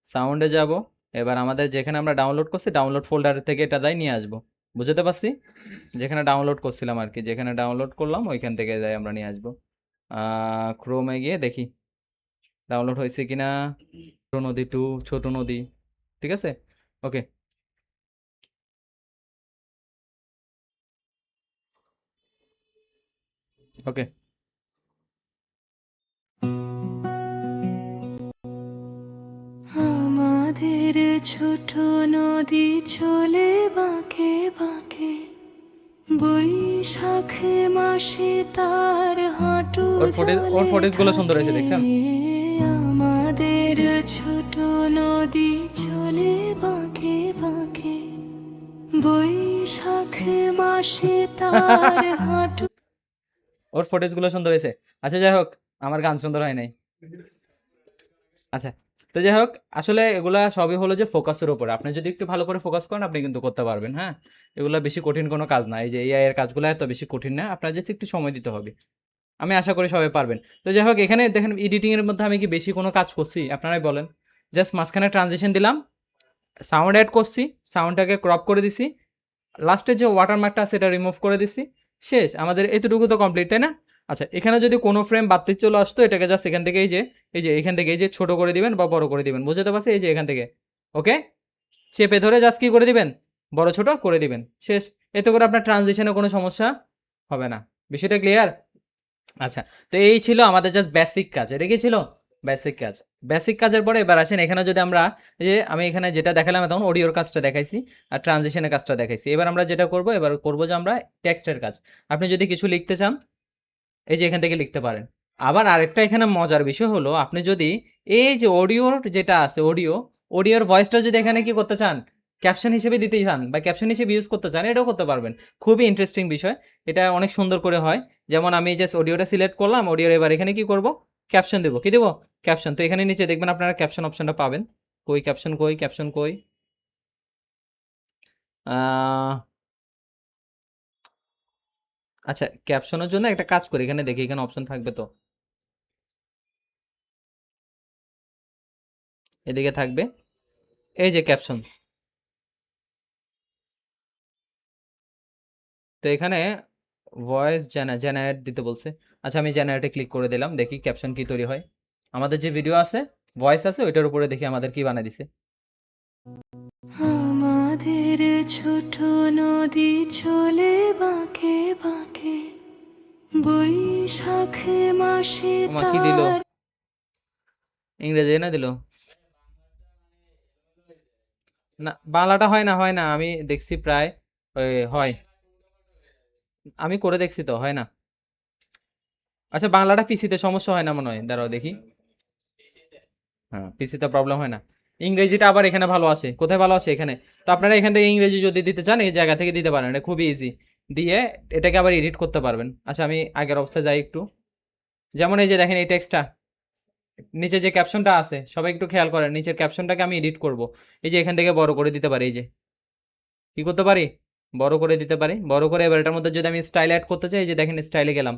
সাউন্ডে যাব, এবার আমাদের যেখানে আমরা ডাউনলোড করছি ডাউনলোড ফোল্ডার থেকে এটা যাই নিয়ে আসবো, বুঝতে পারছি, যেখানে ডাউনলোড করছিলাম আর কি, যেখানে ডাউনলোড করলাম ওইখান থেকে যাই আমরা নিয়ে আসবো। ক্রোমে গিয়ে দেখি ডাউনলোড হয়েছে কিনা, ছোট নদী টু, ছোট নদী, ঠিক আছে, ওকে। ওকে আমাদের ছোট নদী চলে বাঁকে বাঁকে, বৈশাখে মাসে তার হাঁটু ওর জলে ফুটেজগুলো সুন্দর হয়েছে থাকে, দেখছেন। আমাদের ছোট নদী চলে বাঁকে বাঁকে, বৈশাখে মাসে তার হাঁটু ওর ফুটেজগুলো সুন্দর হয়েছে। আচ্ছা যাই হোক, আমার গান সুন্দর হয় নাই। আচ্ছা তো যাই হোক, আসলে এগুলা সবই হলো যে ফোকাসের উপরে। আপনি যদি একটু ভালো করে ফোকাস করেন আপনি কিন্তু করতে পারবেন, হ্যাঁ? এগুলা বেশি কঠিন কোনো কাজ না। এই যে এআই এর কাজগুলা এত বেশি কঠিন না। আপনার জাস্ট একটু সময় দিতে হবে। আমি আশা করি সবাই পারবেন। তো যাই হোক, এখানে দেখেন এডিটিং এর মধ্যে আমি কি বেশি কোনো কাজ করছি? আপনারাই বলেন। জাস্ট মাঝখানে ট্রানজিশন দিলাম, সাউন্ড এড করছি, সাউন্ডটাকে ক্রপ করে দিছি। লাস্টে যে ওয়াটারমার্কটা আছে এটা রিমুভ করে দিছি। শেষ। আমাদের এতটুকু তো কমপ্লিট, তাই না? আচ্ছা, এখানে যদি কোনো ফ্রেম বাড়তি চলে আসতো এটাকে জাস্ট এখান থেকে এখান থেকে ছোট করে দিবেন বা বড় করে দিবেন। বুঝতে পারছি? এই যে এখান থেকে। ওকে? চেপে ধরে জাস্ট কি করে দিবেন? বড় ছোট করে দিবেন। শেষ। এতে করে আপনার ট্রানজিশনে কোনো সমস্যা হবে না। বিষয়টা ক্লিয়ার? আচ্ছা, তো এই ছিল আমাদের জাস্ট বেসিক কাজ। এটা কি ছিল? বেসিক কাজ। বেসিক কাজের পরে এবার আসেন, এখানে যদি আমরা এই যে আমি এখানে যেটা দেখালাম তখন অডিওর কাজটা দেখাইছি আর ট্রানজিশনের কাজটা দেখাইছি। এবার আমরা যেটা করব, এবার করব যে আমরা টেক্সটের কাজ। আপনি যদি কিছু লিখতে চান এই যে এখান থেকে লিখতে পারেন। আবার আরেকটা এখানে মজার বিষয় হলো, আপনি যদি এই যে অডিওর যেটা আছে অডিওর ভয়েসটা যদি এখানে কি করতে চান, ক্যাপশন হিসেবে দিতে চান বা ক্যাপশন হিসেবে ইউজ করতে চান, এটাও করতে পারবেন। খুবই ইন্টারেস্টিং বিষয়। এটা অনেক সুন্দর করে হয়। যেমন আমি জাস্ট অডিওটা সিলেক্ট করলাম, অডিওর এবার এখানে কি করব, ক্যাপশন দেবো। কি দেবো? ক্যাপশন। তো এখানে নিচে দেখবেন আপনারা ক্যাপশন অপশনটা পাবেন। কই ক্যাপশন, কই ক্যাপশন, কই আচ্ছা, ক্যাপশনের জন্য একটা কাজ করি, এখানে দেখি এখানে অপশন থাকবে তো, এদিকে থাকবে এই যে ক্যাপশন। তো এখানে ভয়েস জেনারেট দিতে বলছে। আচ্ছা, আমি জেনারেটে ক্লিক করে দিলাম, দেখি ক্যাপশন কি তৈরি হয়। আমাদের যে ভিডিও আছে, ভয়েস আছে, ওইটার উপরে দেখি আমাদের কি বানাই দিছে। আমাদের ছোট নদী চলে বাঁকে বাঁকে, বৈশাখ মাসে ওমা, কি দিল? তার ইংরেজি না দিল? না, বাংলাটা হয় না, আমি দেখছি প্রায় হয়। আমি করে দেখছি তো, হয় না। আচ্ছা, বাংলাটা পিসিতে সমস্যা হয় না মনে হয়, দাঁড়াও দেখি। হ্যাঁ, পিসিতে প্রবলেম হয় না। ইংরেজিটা আবার এখানে ভালো আসে। কোথায় ভালো আসে? এখানে। তো আপনারা এখান থেকে ইংরেজি যদি দিতে চান এই জায়গা থেকে দিতে পারেন, এটা খুবই ইজি। দিয়ে এটাকে আবার এডিট করতে পারবেন। আচ্ছা, আমি আগের অবস্থায় যাই একটু। যেমন এই যে দেখেন এই টেক্সটটা, নিচে যে ক্যাপশনটা আছে সবাই একটু খেয়াল করেন, নিচের ক্যাপশনটাকে আমি এডিট করব। এই যে এখান থেকে বড় করে দিতে পারি, এই যে কি করতে পারি, বড় করে দিতে পারি। বড় করে এবার এটার মধ্যে যদি আমি স্টাইল অ্যাড করতে চাই, এই যে দেখেন স্টাইলে গেলাম।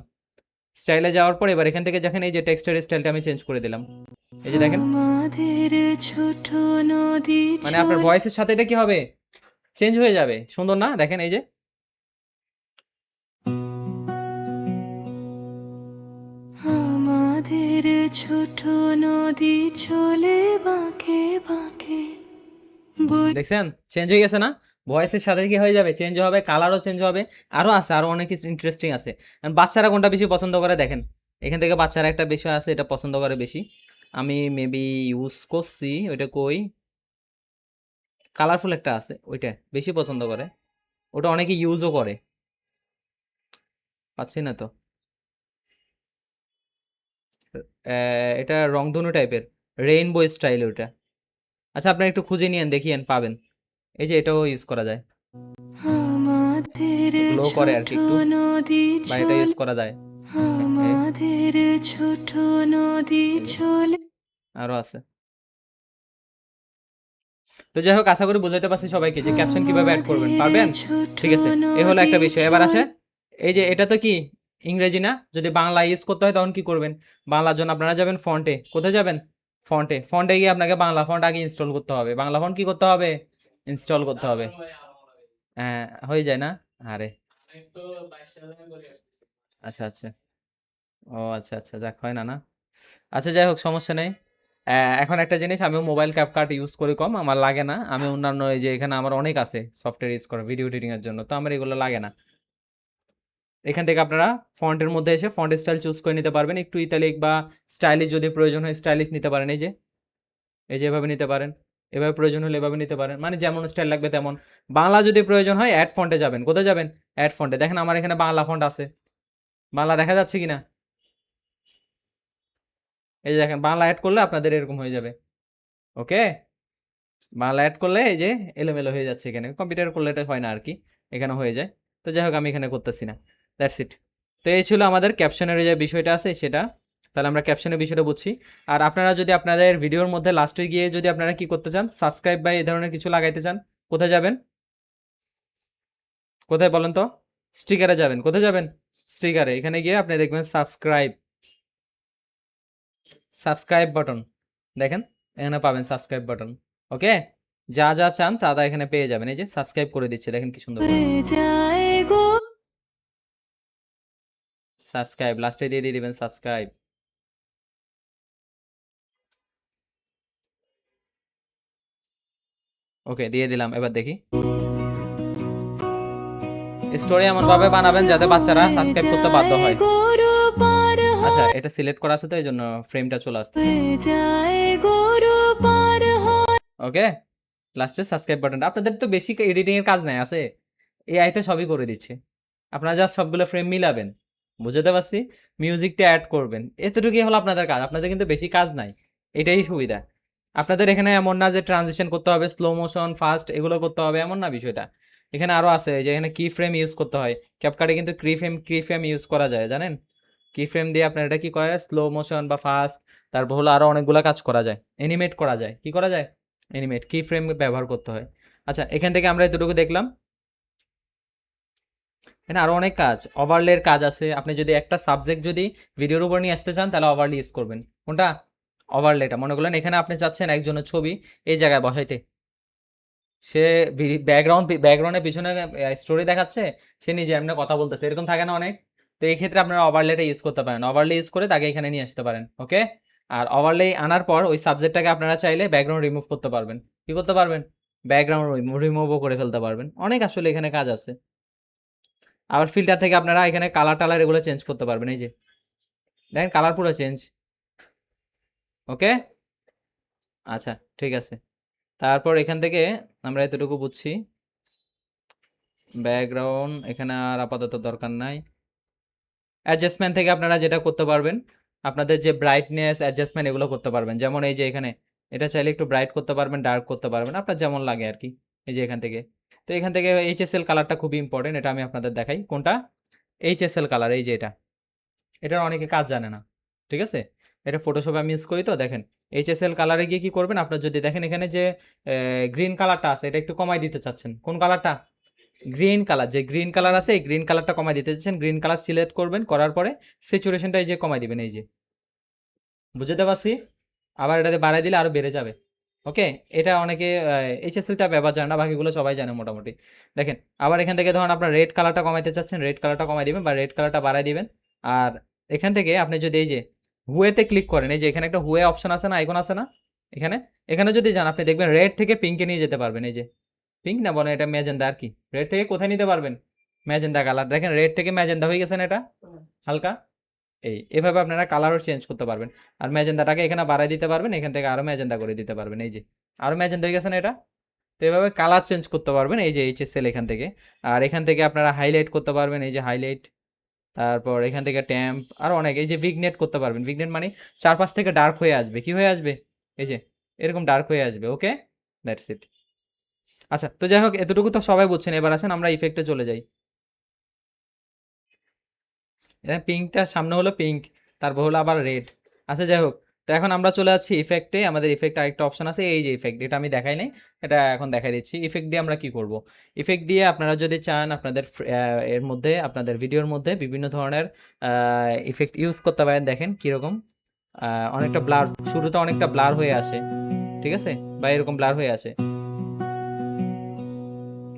স্টাইলে যাওয়ার পর এবার এখান থেকে দেখেন এই যে টেক্সটের স্টাইলটা আমি চেঞ্জ করে দিলাম। এই যে দেখেন, আমাদের ছোট নদী মানে আপনার ভয়েসের সাথে এটা কি হবে, চেঞ্জ হয়ে যাবে। সুন্দর না? দেখেন এই যে আমাদের ছোট নদী চলে বাঁকে বাঁকে, দেখছেন চেঞ্জ হয়ে গেছে না? ভয়েসের সাথে কি হয়ে যাবে, চেঞ্জ হবে, কালারও চেঞ্জ হবে। আরও আছে, আরও অনেক কিছু ইন্টারেস্টিং আছে। আর বাচ্চারা কোনটা বেশি পছন্দ করে দেখেন, এখান থেকে বাচ্চারা একটা বিষয় আছে এটা পছন্দ করে বেশি। আমি মেবি ইউজ করছি, ওইটা কই, কালারফুল একটা আছে, ওইটা বেশি পছন্দ করে। ওটা অনেকে ইউজও করে, পাচ্ছি না তো। এটা রংধনু টাইপের, রেইনবো স্টাইল ওইটা। আচ্ছা, আপনারা একটু খুঁজে নিয়েন, দেখিয়েন পাবেন। এই যে এটাও ইউজ করা যায়, আমাদের গ্লো করে আর কি ছোট একটু, নদী বা এটা ইউজ করা যায়। আমাদের ছোট নদী চলে। আরো আছে। তো যাই হোক, আশা করি বুঝাতে পারছি সবাইকে যে ক্যাপশন কিভাবে অ্যাড করবেন, পারবেন? ঠিক আছে, এ হলো একটা বিষয়। এবার আসে এই যে এটা তো কি ইংরেজি না, যদি বাংলা ইউজ করতে হয় তখন কি করবেন? বাংলার জন্য আপনারা যাবেন ফন্টে। কোথায় যাবেন? ফন্টে। ফন্টে গিয়ে আপনাকে বাংলা ফন্ট আগে ইনস্টল করতে হবে। বাংলা ফন্ট কি করতে হবে? ইনস্টল করতে হবে। হ্যাঁ, হয়ে যায় না? আরে আচ্ছা আচ্ছা, ও আচ্ছা আচ্ছা, যাক, হয় না না। আচ্ছা, যাই হোক, সমস্যা নেই। এখন একটা জিনিস, আমিও মোবাইল ক্যাপকাট ইউজ করি কম, আমার লাগে না। আমি অন্যান্য এই যে এখানে আমার অনেক আছে সফটওয়্যার ইউজ করা ভিডিও এডিটিং এর জন্য, তো আমার এগুলো লাগে না। এখান থেকে আপনারা ফন্টের মধ্যে এসে ফন্ট স্টাইল চুজ করে নিতে পারবেন। একটু ইতালিক বা স্টাইলিশ যদি প্রয়োজন হয় স্টাইলিশ নিতে পারেন। এই যে এভাবে নিতে পারেন, এভাবে প্রয়োজন হলে এভাবে নিতে পারেন, মানে যেমন স্টাইল লাগবে তেমন। বাংলা যদি প্রয়োজন হয় অ্যাড ফন্টে যাবেন। কোথায় যাবেন? অ্যাড ফন্টে। দেখেন আমার এখানে বাংলা ফন্ট আছে, বাংলা দেখা যাচ্ছে কিনা? এই যে দেখেন, বাংলা অ্যাড করলে আপনাদের এরকম হয়ে যাবে। ওকে, বাংলা অ্যাড করলে এই যে এলোমেলো হয়ে যাচ্ছে। এখানে কম্পিউটার করলে এটা হয় না আর কি, এখানে হয়ে যায়। তো যাই হোক, আমি এখানে করতেছি না, দ্যাটস ইট। তো এই ছিল আমাদের ক্যাপশনের যে বিষয়টা আছে সেটা। তো তাহলে আমরা ক্যাপশনের বিষয়টা বুঝছি। আর আপনারা যদি আপনাদের ভিডিওর মধ্যে লাস্টে গিয়ে যদি আপনারা কি করতে চান, সাবস্ক্রাইব বা এই ধরনের কিছু লাগাইতে চান, কোথায় যাবেন? কোথায় বলেন তো? স্টিকারে যাবেন। কোথায় যাবেন? স্টিকারে। এখানে গিয়ে আপনি দেখবেন সাবস্ক্রাইব বাটন দেখেন, এখানে পাবেন সাবস্ক্রাইব বাটন। ওকে, যা যা চান তা তা এখানে পেয়ে যাবেন। এই যে সাবস্ক্রাইব করে দিচ্ছে, দেখেন কি সুন্দর করে। হয়ে যায় গো সাবস্ক্রাইব লাস্টে দিয়ে দিয়ে দিবেন সাবস্ক্রাইব। ওকে, দিয়ে দিলাম। এবার দেখি, স্টোরি এমন ভাবে বানাবেন যাতে বাচ্চারা সাবস্ক্রাইব করতে বাধ্য হয়। গরু পার আচ্ছা, এটা সিলেক্ট করা আছে তো এই জন্য ফ্রেমটা চলে আসছে। হয়ে যায় গরু পার ওকে, লাস্টে সাবস্ক্রাইব বাটনটা। আপনাদের তো বেশি এডিটিং এর কাজ নাই, আছে এআই তো সবই করে দিচ্ছে। আপনারা জাস্ট সবগুলো ফ্রেম মিলাবেন, বুঝতে পারছি, মিউজিকটা অ্যাড করবেন, এতটুকুই হলো আপনাদের কাজ। আপনাদের কিন্তু বেশি কাজ নাই, এটাই সুবিধা। আপনাদের এখানে এমন না যে ট্রানজিশন করতে হবে, স্লো মোশন, ফাস্ট এগুলো করতে হবে, এমন না বিষয়টা। এখানে আরো আছে যে এখানে কি ফ্রেম ইউজ করতে হয়। ক্যাপকাটে কিন্তু কি ফ্রেম ইউজ করা যায় জানেন? কি ফ্রেম দিয়ে আপনার এটা কি করে, স্লো মোশন বা ফাস্ট, তারপর হলো আরো অনেকগুলো কাজ করা যায়, এনিমেট করা যায়। কি করা যায়? এনিমেট, কি ফ্রেম ব্যবহার করতে হয়। আচ্ছা, এখান থেকে আমরা এতটুকু দেখলাম। এখানে আরো অনেক কাজ, ওভারলের কাজ আছে। আপনি যদি একটা সাবজেক্ট যদি ভিডিওর উপর নিয়ে আসতে চান তাহলে ওভারলে ইউজ করবেন। কোনটা? ওভারলেটা। মনে করলেন এখানে আপনি চাচ্ছেন একজনের ছবি এই জায়গায় বসাইতে, সে ব্যাকগ্রাউন্ডের পিছনে স্টোরি দেখাচ্ছে, সে নিজে এমনি কথা বলতেছে, এরকম থাকে না অনেক। তো এই ক্ষেত্রে আপনারা ওভারলেটা ইউজ করতে পারেন, ওভারলে ইউজ করে তাকে এখানে নিয়ে আসতে পারেন। ওকে, আর ওভারলে আনার পর ওই সাবজেক্টটাকে আপনারা চাইলে ব্যাকগ্রাউন্ড রিমুভ করতে পারবেন। কি করতে পারবেন? ব্যাকগ্রাউন্ড রিমুভও করে ফেলতে পারবেন। অনেক আসলে এখানে কাজ আছে। আবার ফিল্টার থেকে আপনারা এখানে কালার টালার এগুলো চেঞ্জ করতে পারবেন। এই যে দেখেন, কালার পুরো চেঞ্জ। ওকে, আচ্ছা ঠিক আছে। তারপর এখান থেকে আমরা এতটুকু বুঝছি, ব্যাকগ্রাউন্ড এখানে আর আপাতত দরকার নাই। অ্যাডজাস্টমেন্ট থেকে আপনারা যেটা করতে পারবেন, আপনাদের যে ব্রাইটনেস অ্যাডজাস্টমেন্ট এগুলো করতে পারবেন। যেমন এই যে এখানে এটা চাইলে একটু ব্রাইট করতে পারবেন, ডার্ক করতে পারবেন, আপনার যেমন লাগে আর কি। এই যে এখান থেকে, তো এখান থেকে এইচএসএল কালারটা খুবই ইম্পর্টেন্ট, এটা আমি আপনাদের দেখাই। কোনটা? এইচএসএল কালার, এই যে এটার অনেকে কাজ জানে না, ঠিক আছে। এটা ফটোশপে আমি ইউজ করি তো। দেখেন, এইচএসএল কালারে গিয়ে কি করবেন, আপনার যদি দেখেন এখানে যে গ্রিন কালারটা আছে, এটা একটু কমাই দিতে চাচ্ছেন। কোন কালারটা? গ্রিন কালার, যে গ্রিন কালার আছে এই গ্রিন কালারটা কমাই দিতে চাচ্ছেন, গ্রিন কালার সিলেক্ট করবেন, করার পরে স্যাচুরেশনটা এই যে কমাই দিবেন। এই যে, বুঝতে পারছি। আবার এটাতে বাড়াই দিলে আরো বেড়ে যাবে। ওকে, এটা অনেকে এইচএসএলটা ব্যবহার জানে না, বাকিগুলো সবাই জানে মোটামুটি। দেখেন, আবার এখান থেকে ধরুন আপনার রেড কালারটা কমাইতে চাচ্ছেন, রেড কালারটা কমাই দিবেন বা রেড কালারটা বাড়াই দিবেন। আর এখান থেকে আপনি যদি এই যে হুয়েতে ক্লিক করেন, এই যে এখানে একটা হুয়ে অপশন আছে না, আইকন আছে না, এখানে এখানে যদি যান আপনি দেখবেন রেড থেকে পিঙ্কে নিয়ে যেতে পারবেন। এই যে পিঙ্ক না বলেন, এটা ম্যাজেন্ডা আর কি। রেড থেকে কোথায় নিতে পারবেন? Magenta colour. দেখেন, রেড থেকে ম্যাজেন্ডা হয়ে গেছে না এটা হালকা। এভাবে আপনারা কালারও চেঞ্জ করতে পারবেন। আর ম্যাজেন্ডাটাকে এখানে বাড়াই দিতে পারবেন, এখান থেকে আরো ম্যাজেন্ডা করে দিতে পারবেন। এই যে আরো ম্যাজেন্ডা হয়ে গেছে না এটা। তো এভাবে কালার চেঞ্জ করতে পারবেন এই যে এইচএসএল এখান থেকে। আর এখান থেকে আপনারা হাইলাইট করতে পারবেন, এই যে হাইলাইট। তারপর এখান থেকে ট্যাম্প, আরো অনেক। এই যে ভিগনেট করতে পারবেন। ভিগনেট মানে চারপাশ থেকে ডার্ক হয়ে আসবে। কি হয়ে আসবে? এই যে এরকম ডার্ক হয়ে আসবে। ওকে, দ্যাটস ইট। আচ্ছা, তো যাই হোক, এতটুকু তো সবাই বুঝছেন। এবার আসেন আমরা ইফেক্টে চলে যাই। এখানে পিঙ্কটার সামনে হলো পিঙ্ক, তারপর হলো আবার রেড। আচ্ছা, যাই হোক, তো এখন আমরা চলে যাচ্ছি ইফেক্টে। আমাদের ইফেক্ট আরেকটা অপশন আছে, এই যে ইফেক্ট, এটা আমি দেখাই নাই, এটা এখন দেখাই দিচ্ছি। ইফেক্ট দিয়ে আমরা কি করব? ইফেক্ট দিয়ে আপনারা যদি চান আপনাদের এর মধ্যে, আপনাদের ভিডিওর মধ্যে বিভিন্ন ধরনের ইফেক্ট ইউজ করতে পারেন। দেখেন কীরকম, অনেকটা ব্লার, শুরুতে অনেকটা ব্লার হয়ে আসে, ঠিক আছে, বা এরকম ব্লার হয়ে আসে,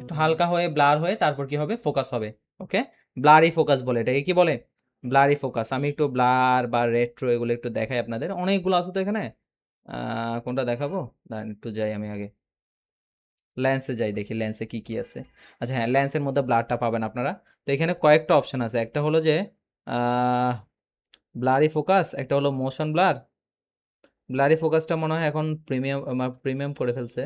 একটু হালকা হয়ে ব্লার হয়ে তারপর কি হবে? ফোকাস হবে। ওকে, ব্লারি ফোকাস বলে এটাকে। কি বলে? Blurry focus. আমি একটু ব্লার বা রেট্রো এগুলো একটু দেখাই আপনাদের, অনেকগুলো আছে তো এখানে। কোনটা দেখাবো? দাঁড়ান একটু যাই আমি আগে ল্যান্সে যাই, দেখি ল্যান্সে কি কি আছে। আচ্ছা হ্যাঁ, ল্যান্সের মধ্যে ব্লারটা পাবেন আপনারা। তো এখানে কয়েকটা অপশন আছে। একটা হলো যে ব্লারি ফোকাস, একটা হলো মোশন ব্লার। ব্লারি ফোকাসটা মনে হয় এখন প্রিমিয়াম করে ফেলছে।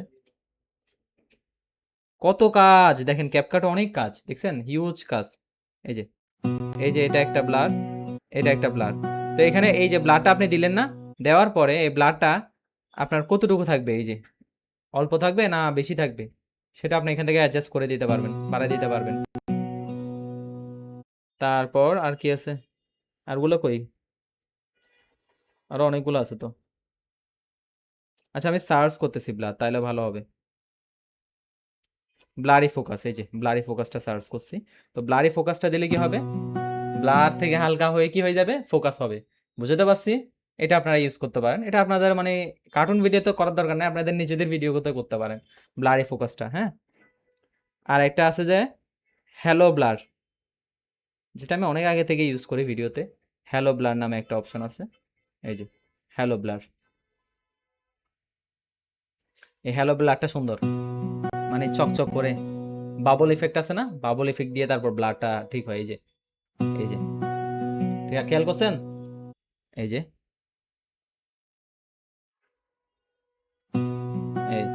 কত কাজ দেখেন, ক্যাপকাট অনেক কাজ, দেখছেন, হিউজ কাজ। এই যে এটা একটা ব্লার, এটা একটা ব্লার। তো এখানে এই যে ব্লারটা আপনি দিলেন না, দেওয়ার পরে এই ব্লারটা আপনার কতটুকু থাকবে, এই যে অল্প থাকবে না বেশি থাকবে, সেটা আপনি এখান থেকে অ্যাডজাস্ট করে দিতে পারবেন, বাড়ায় দিতে পারবেন। তারপর আর কি আছে? আরগুলো কই? আরো অনেকগুলো আছে তো। আচ্ছা আমি সার্চ করতেছি ব্লার, তাইলে ভালো হবে। ব্লারি ফোকাস, এই যে ব্লারি ফোকাসটা সার্চ করছি। তো ব্লারি ফোকাসটা দিলে কি হবে, ব্লার থেকে হালকা হয়ে কি হয়ে যাবে, ফোকাস হবে। বুঝতে পারছি? এটা আপনারা ইউজ করতে পারেন। এটা আপনাদের মানে কার্টুন ভিডিও তো করার দরকার নেই, আপনাদের নিজেদের ভিডিওতে করতে পারেন ব্লারি ফোকাসটা, হ্যাঁ। আর একটা আছে যে হ্যালো ব্লার, যেটা আমি অনেক আগে থেকে ইউজ করি ভিডিওতে। হ্যালো ব্লার নামে একটা অপশন আছে, এই যে হ্যালো ব্লার। এই হ্যালো ব্লারটা সুন্দর, মানে চকচক করে বাবল ইফেক্ট আছে না, বাবল ইফেক্ট দিয়ে তারপর ব্লারটা ঠিক হয়। এই যে, এই যে, ঠিক আছে, খেয়াল করছেন? এই যে, এই।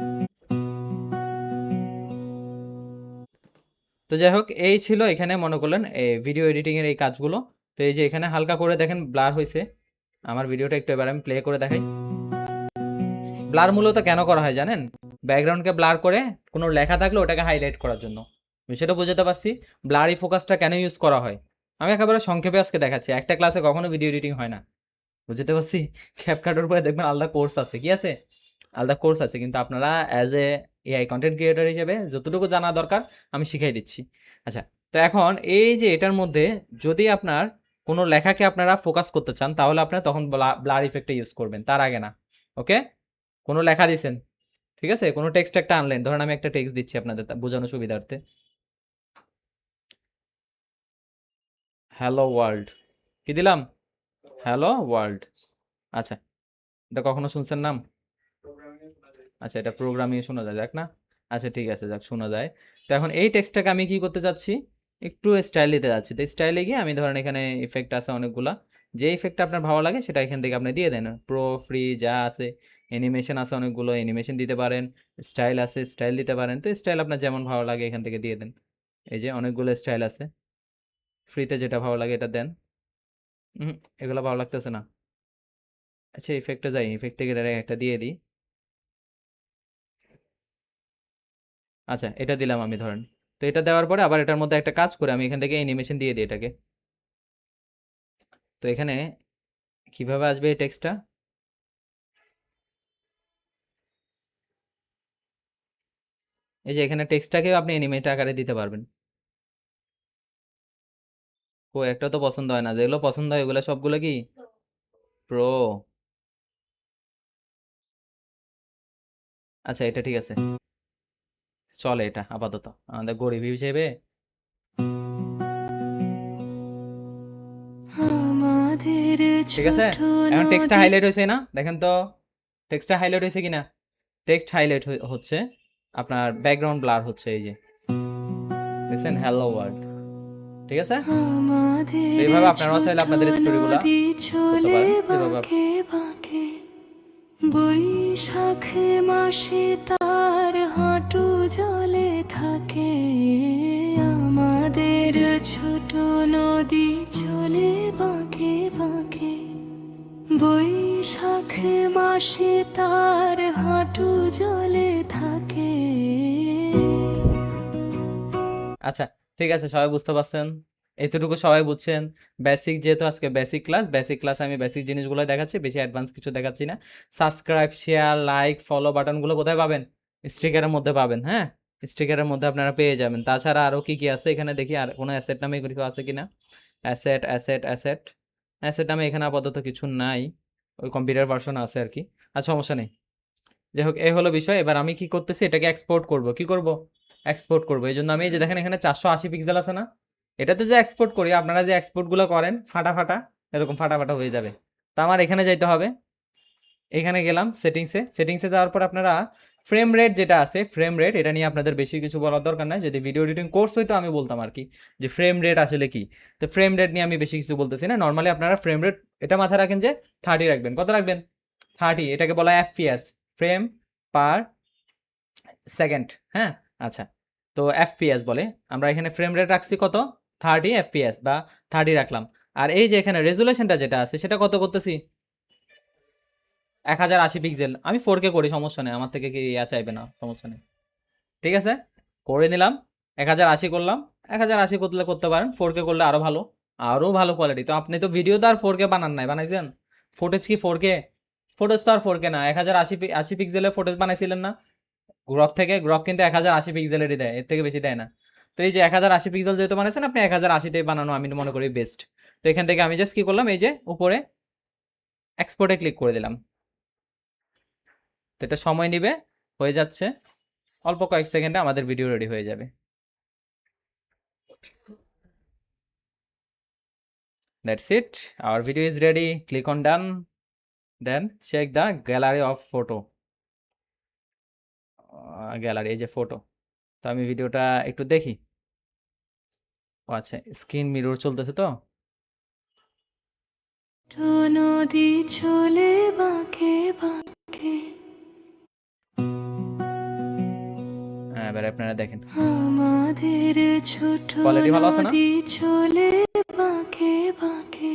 তো যাই হোক, এই ছিল এখানে মনে করলেন ভিডিও এডিটিং এর এই কাজগুলো। তো এই যে এখানে হালকা করে দেখেন ব্লার হয়েছে আমার ভিডিওটা, একটু এবার আমি প্লে করে দেখাই। ব্লার মূলত কেন করা হয় জানেন? ব্যাকগ্রাউন্ডকে ব্লার করে কোনো লেখা থাকলে ওটাকে হাইলাইট করার জন্য। সেটা বুঝতে পারছি। ব্লারি ফোকাসটা কেন ইউজ করা হয় আমি একেবারে সংক্ষেপে আজকে দেখাচ্ছি। একটা ক্লাসে কখনো ভিডিও এডিটিং হয় না, বুঝতে পারছি। ক্যাপকাটের উপরে দেখবেন আলাদা কোর্স আছে, কি আছে, আলাদা কোর্স আছে। কিন্তু আপনারা as a AI content creator হিসেবে যতটুকু জানা দরকার আমি শিখাই দিচ্ছি। আচ্ছা, তো এখন এই যে এটার মধ্যে যদি আপনার কোনো লেখাকে আপনারা ফোকাস করতে চান, তাহলে আপনারা তখন ব্লার ইফেক্টটা ইউজ করবেন, তার আগে না। ওকে, কোনো লেখা দিছেন, ঠিক আছে, কোনো টেক্সট একটা আনলেন, ধরেন আমি একটা টেক্সট দিচ্ছি আপনাদের বোঝানোর সুবিধার্থে, হ্যালো ওয়ার্ল্ড, কি দিলাম, হ্যালো ওয়ার্ল্ড। আচ্ছা, এটা কখনো শুনছেন নাম? আচ্ছা, এটা প্রোগ্রামিং শোনা যায়, যাক না। আচ্ছা ঠিক আছে, যাক, শোনা যায়। তো এখন এই টেক্সটটাকে আমি কি করতে চাচ্ছি, একটু স্টাইল দিতে যাচ্ছি। তো স্টাইলে গিয়ে আমি ধরেন এখানে ইফেক্ট আছে অনেকগুলা, যে ইফেক্টটা আপনার ভালো লাগে সেটা এখান থেকে আপনি দিয়ে দেন। প্রো, ফ্রি যা আছে, অ্যানিমেশন আছে অনেকগুলো, অ্যানিমেশন দিতে পারেন, স্টাইল আছে স্টাইল দিতে পারেন। তো স্টাইল আপনার যেমন ভালো লাগে এখান থেকে দিয়ে দেন। এই যে অনেকগুলো স্টাইল আছে, ফ্রিতে যেটা ভালো লাগে এটা দেন। এগুলো ভালো লাগতেছে না। আচ্ছা ইফেক্টে যাই, ইফেক্ট থেকে ডাইরেক্ট একটা দিয়ে দিই। আচ্ছা এটা দিলাম আমি ধরেন। তো এটা দেওয়ার পরে আবার এটার মধ্যে একটা কাজ করে আমি এখান থেকে অ্যানিমেশন দিয়ে দিই এটাকে। তো এখানে কিভাবে আসবে এই টেক্সটটা, এই যে এখানে টেক্সটটাকেও আপনি অ্যানিমেট আকারে দিতে পারবেন। ও একটা তো পছন্দ হয় না, যেগুলো পছন্দ হয় ওগুলো সবগুলো কি প্রো। আচ্ছা এটা ঠিক আছে, চলে এটা আপাতত আমাদের গরিব হিসেবে। আমাদের ঠিক আছে, ছোট এখন টেক্সটটা নদী হাইলাইট হয়েছে না, দেখেন তো টেক্সটটা হাইলাইট হয়েছে কিনা। টেক্সট হাইলাইট হচ্ছে, আপনার ব্যাকগ্রাউন্ড ব্লার হচ্ছে, এই যে দেখছেন, হ্যালো ওয়ার্ল্ড। ঠিক আছে, তো আমাদের এইভাবে আপনারাও চাইলে ছোট আপনাদের স্টোরিগুলা নদী করতে চলে পারেন যেভাবে বাঁকে বাঁকে, বৈশাখ মাসে তার হাঁটু জলে থাকে। আমাদের ছোট নদী চলে বাঁকে বাঁকে, বৈশাখ মাসে তার হাঁটু জলে থাকে। আচ্ছা ঠিক আছে, সবাই বুঝতে পারছেন, এতটুকু সবাই বুঝছেন। বেসিক যেহেতু আজকে বেসিক ক্লাস, আমি বেসিক জিনিসগুলো দেখাচ্ছি, বেশি অ্যাডভান্স কিছু দেখাচ্ছি না। সাবস্ক্রাইব, শেয়ার, লাইক, ফলো বাটনগুলো কোথায় পাবেন, স্টিকারের মধ্যে পাবেন, হ্যাঁ, স্টিকারের মধ্যে আপনারা পেয়ে যাবেন। তাছাড়া আরও কি কি আছে এখানে দেখি, আর কোনো অ্যাসেট নামে কিছু আছে কিনা। অ্যাসেট অ্যাসেট অ্যাসেট অ্যাসেট নামে এখানে আপাতত কিছু নাই, ওই কম্পিউটার ভার্সন আছে আর কি। আচ্ছা সমস্যা নেই, যাই হোক এই হলো বিষয়। এবার আমি কি করতেছি, এটাকে এক্সপোর্ট করব। কি করব, এক্সপোর্ট করব। এই জন্য আমি এই যে দেখেন এখানে 480 পিক্সেল আছে না, এটাতে যে এক্সপোর্ট করি, আপনারা যে এক্সপোর্টগুলো করেন ফাটা ফাটা, এরকম ফাটা ফাটা হয়ে যাবে। তো আমার এখানে যাইতে হবে, এখানে গেলাম সেটিংসে যাওয়ার পর আপনারা ফ্রেম রেট যেটা আছে, ফ্রেম রেট, এটা নিয়ে আপনাদের বেশি কিছু বলার দরকার নাই। যদি ভিডিও এডিটিং কোর্স হইতো আমি বলতাম আর কি, যে ফ্রেম রেট আসলে কি। তো ফ্রেম রেট নিয়ে আমি বেশি কিছু বলতেছি না। নর্মালি আপনারা ফ্রেম রেট এটা মাথায় রাখেন যে 30 রাখবেন। কত রাখবেন, 30। এটাকে বলা হয় এফপিএস, ফ্রেম পার সেকেন্ড, হ্যাঁ। আচ্ছা, তো এফপিএস বলে, আমরা এখানে ফ্রেম রেট রাখছি কত, 30 এফপিএস বা 30 রাখলাম। আর এই যে এখানে রেজুলেশনটা যেটা আছে সেটা কত করতেছি, 1080 পিক্সেল। আমি 4K করি, সমস্যা নেই, আমার থেকে কি ইয়া চাইবে না, সমস্যা নেই। ঠিক আছে, করে নিলাম, 1080 করলাম। 1080 করতে পারেন, 4K করলে আরো ভালো, আরো ভালো কোয়ালিটি। তো আপনি তো ভিডিও তো আর 4K বানান নাই, বানাইছেন? ফুটেজ কি 4K? ফুটেজ তো আর 4K না, 1080 পিক্সেলের ফুটেজ বানাইছিলেন না গ্রক থেকে? গ্রক কিন্তু 1080 পিক্সেলেরই দেয়, এর থেকে বেশি দেয় না। তো এই যে 1080 পিক্সেল যেহেতু বানাইছেন আপনি 1080তেই বানানো আমি মনে করি বেস্ট। তো এখান থেকে আমি জাস্ট কি করলাম, এই যে উপরে এক্সপোর্টে ক্লিক করে দিলাম। তো এটা সময় নেবে, হয়ে যাচ্ছে অল্প কয়েক সেকেন্ডে আমাদের ভিডিও রেডি হয়ে যাবে। That's it. Our video is ready. Click on done. Then check the gallery of photo. Gallery, এই যে ফটো। তো আমি ভিডিওটা একটু দেখি। ও আচ্ছা, স্ক্রিন মিরর চলতেছে তো। ছোট নদী চলে বাঁকে বাঁকে, হ্যাঁ, এবার আপনারা দেখেন আমাদের ছোট কোয়ালিটি ভালো আছে না? নদী চলে বাঁকে বাঁকে,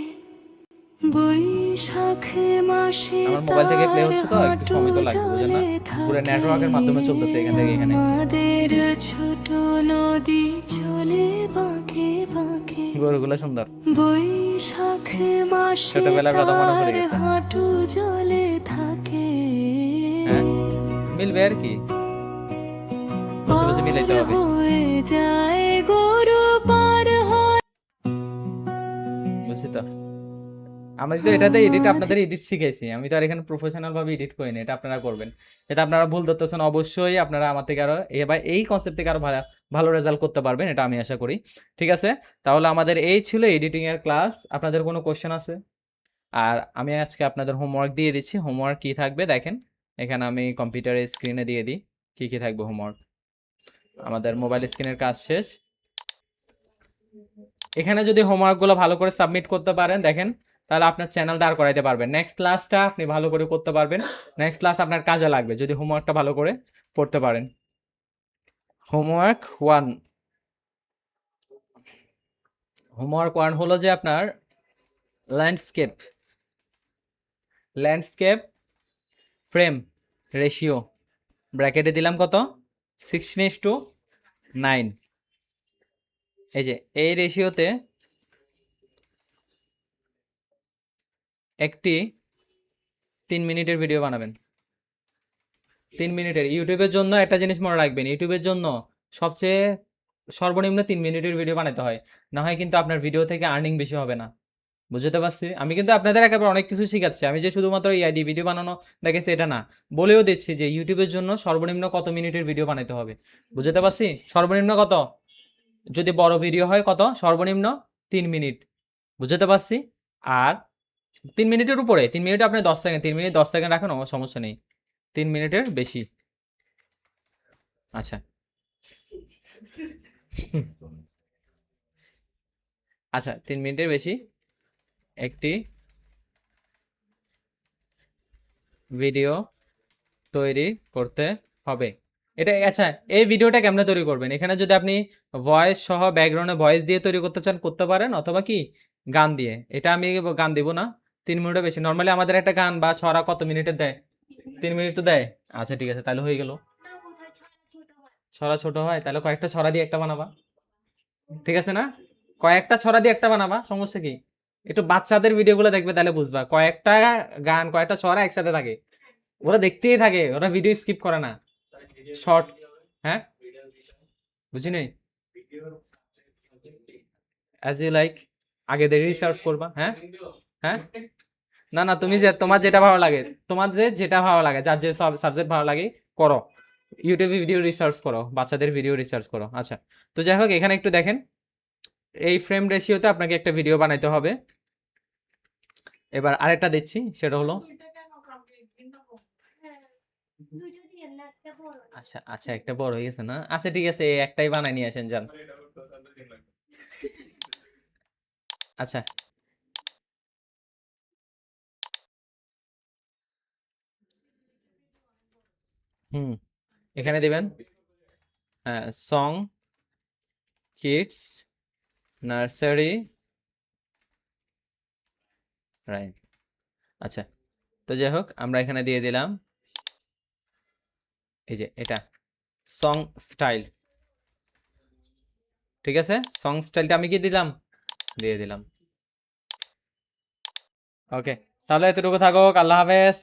বৈশাখ মাসে আমার মোবাইল থেকে প্লে তার হচ্ছে তো একটু সময় তো লাগবে, বুঝেন না? হাঁটু পুরো জলে নেটওয়ার্কের মাধ্যমে চলতেছে এখান থেকে এখানে। আমাদের ছোট নদী চলে বাঁকে বাঁকে, গরুগুলো সুন্দর। বৈশাখ মাসে ছোটবেলার কথা মনে পড়ে তার গেছে। হাঁটু জলে থাকে, হ্যাঁ, মিলবে আর কি, বসে বসে মিলাইতে পার হবে, হয়ে যায় গরু পার হয়। বুঝছি তো। আমি তো এটাতে এডিট, আপনাদের এডিট শিখাইছি, আমি তো আর এখানে প্রফেশনাল ভাবে এডিট করিনি, এটা আপনারা করবেন। এটা আপনারা ভুল ধরতেছেন, অবশ্যই আপনারা আমার থেকে আরো এবার এই কনসেপ্ট থেকে আরো ভালো রেজাল্ট করতে পারবেন, এটা আমি আশা করি। ঠিক আছে, তাহলে আমাদের এই ছিল এডিটিং এর ক্লাস। আপনাদের কোনো কোশ্চেন আছে? আর আমি আজকে আপনাদের হোমওয়ার্ক দিয়ে দিচ্ছি। হোমওয়ার্ক কি থাকবে দেখেন, এখানে আমি কম্পিউটারের স্ক্রিনে দিয়ে দিই কি কি থাকবে হোমওয়ার্ক। আমাদের মোবাইল স্ক্রিনের কাজ শেষ। এখানে যদি হোমওয়ার্কগুলো ভালো করে সাবমিট করতে পারেন দেখেন, তাহলে আপনার চ্যানেল দাঁড় করাইতে পারবেন। নেক্সট ক্লাসটা আপনি ভালো করে করতে পারবেন, নেক্সট ক্লাস আপনার কাজে লাগবে যদি হোমওয়ার্কটা ভালো করে পড়তে পারেন। হোমওয়ার্ক 1, হোমওয়ার্ক 1 হলো যে আপনার ল্যান্ডস্কেপ ফ্রেম রেশিও ব্র্যাকেটে দিলাম কত, 16:9। এই যে এই রেশিওতে একটি 3 মিনিটের ভিডিও বানাবেন। 3 মিনিটের, ইউটিউবের জন্য একটা জিনিস মনে রাখবেন, ইউটিউবের জন্য সবচেয়ে সর্বনিম্ন 3 মিনিটের ভিডিও বানাতে হয়, না হয় কিন্তু আপনার ভিডিও থেকে আর্নিং বেশি হবে না। বুঝতে পারছি? আমি কিন্তু আপনাদের একেবারে অনেক কিছু শিখাচ্ছি, আমি যে শুধুমাত্র এআই দিয়ে ভিডিও বানানো দেখেছি এটা না, বলেও দিচ্ছি যে ইউটিউবের জন্য সর্বনিম্ন কত মিনিটের ভিডিও বানাতে হবে। বুঝতে পারছি? সর্বনিম্ন কত, যদি বড় ভিডিও হয় কত, সর্বনিম্ন 3 মিনিট। বুঝতে পারছি? আর 3 মিনিটের উপরে, 3 মিনিটে আপনি 10 সেকেন্ড, 3 মিনিট 10 সেকেন্ড রাখেন, আমার সমস্যা নেই। 3 মিনিটের বেশি। আচ্ছা আচ্ছা 3 মিনিটের বেশি একটি ভিডিও তৈরি করতে হবে। এটা আচ্ছা, এই ভিডিওটা কেমনে তৈরি করবেন? এখানে যদি আপনি ভয়েস সহ ব্যাকগ্রাউন্ডে ভয়েস দিয়ে তৈরি করতে চান করতে পারেন, অথবা কি গান দিয়ে। এটা আমি গান দিব না, 3 মিনিটের বেশি। নর্মালি আমাদের একটা গান বা ছড়া কত মিনিটের দেয়? 3 মিনিট তো দেয়। আচ্ছা ঠিক আছে, তাহলে হয়ে গেল। না কোথায় ছোট হয়। ছড়া ছোট হয়, তাহলে কয়েকটা ছড়া দিয়ে একটা বানাবা, ঠিক আছে না? কয়েকটা ছড়া দিয়ে একটা বানাবা, সমস্যা কি? একটু বাচ্চাদের ভিডিওগুলো দেখবে, তাহলে বুঝবা কয়েকটা গান কয়েকটা ছড়া একসাথে থাকে, ওরা দেখতেই থাকে, ওরা ভিডিও স্কিপ করে না। শর্ট, হ্যাঁ বুঝি নাই, অ্যাজ ইউ লাইক, আগে দিয়ে রিসার্চ করবা। হ্যাঁ হ্যাঁ, না না, তুমি যে তোমার যেটা ভালো লাগে, তোমার যেটা ভালো লাগে, যার যে সাবজেক্ট ভালো লাগে করো, ইউটিউবে ভিডিও রিসার্চ করো, বাচ্চাদের ভিডিও রিসার্চ করো। আচ্ছা, তো যাই হোক এখানে একটু দেখেন, এই ফ্রেম রেশিওতে আপনাকে একটা ভিডিও বানাইতে হবে। এবার আরেকটা দিচ্ছি, সেটা হলো হ্যাঁ, দুটো দিয়ে না, একটা বড় না। আচ্ছা আচ্ছা, একটা বড় হয়ে গেছে না? আচ্ছা ঠিক আছে, এই একটাই বানাই নিয়ে আসেন যান। আচ্ছা হুম, এখানে দিবেন সং কিডস নার্সারি রাইম। আচ্ছা, তো যাই হোক আমরা এখানে দিয়ে দিলাম এই যে এটা সং স্টাইল। ঠিক আছে, সং স্টাইলটা আমি কি দিলাম, দিয়ে দিলাম। ওকে, তাহলে এতটুকু থাকুক, আল্লাহ হাফেজ।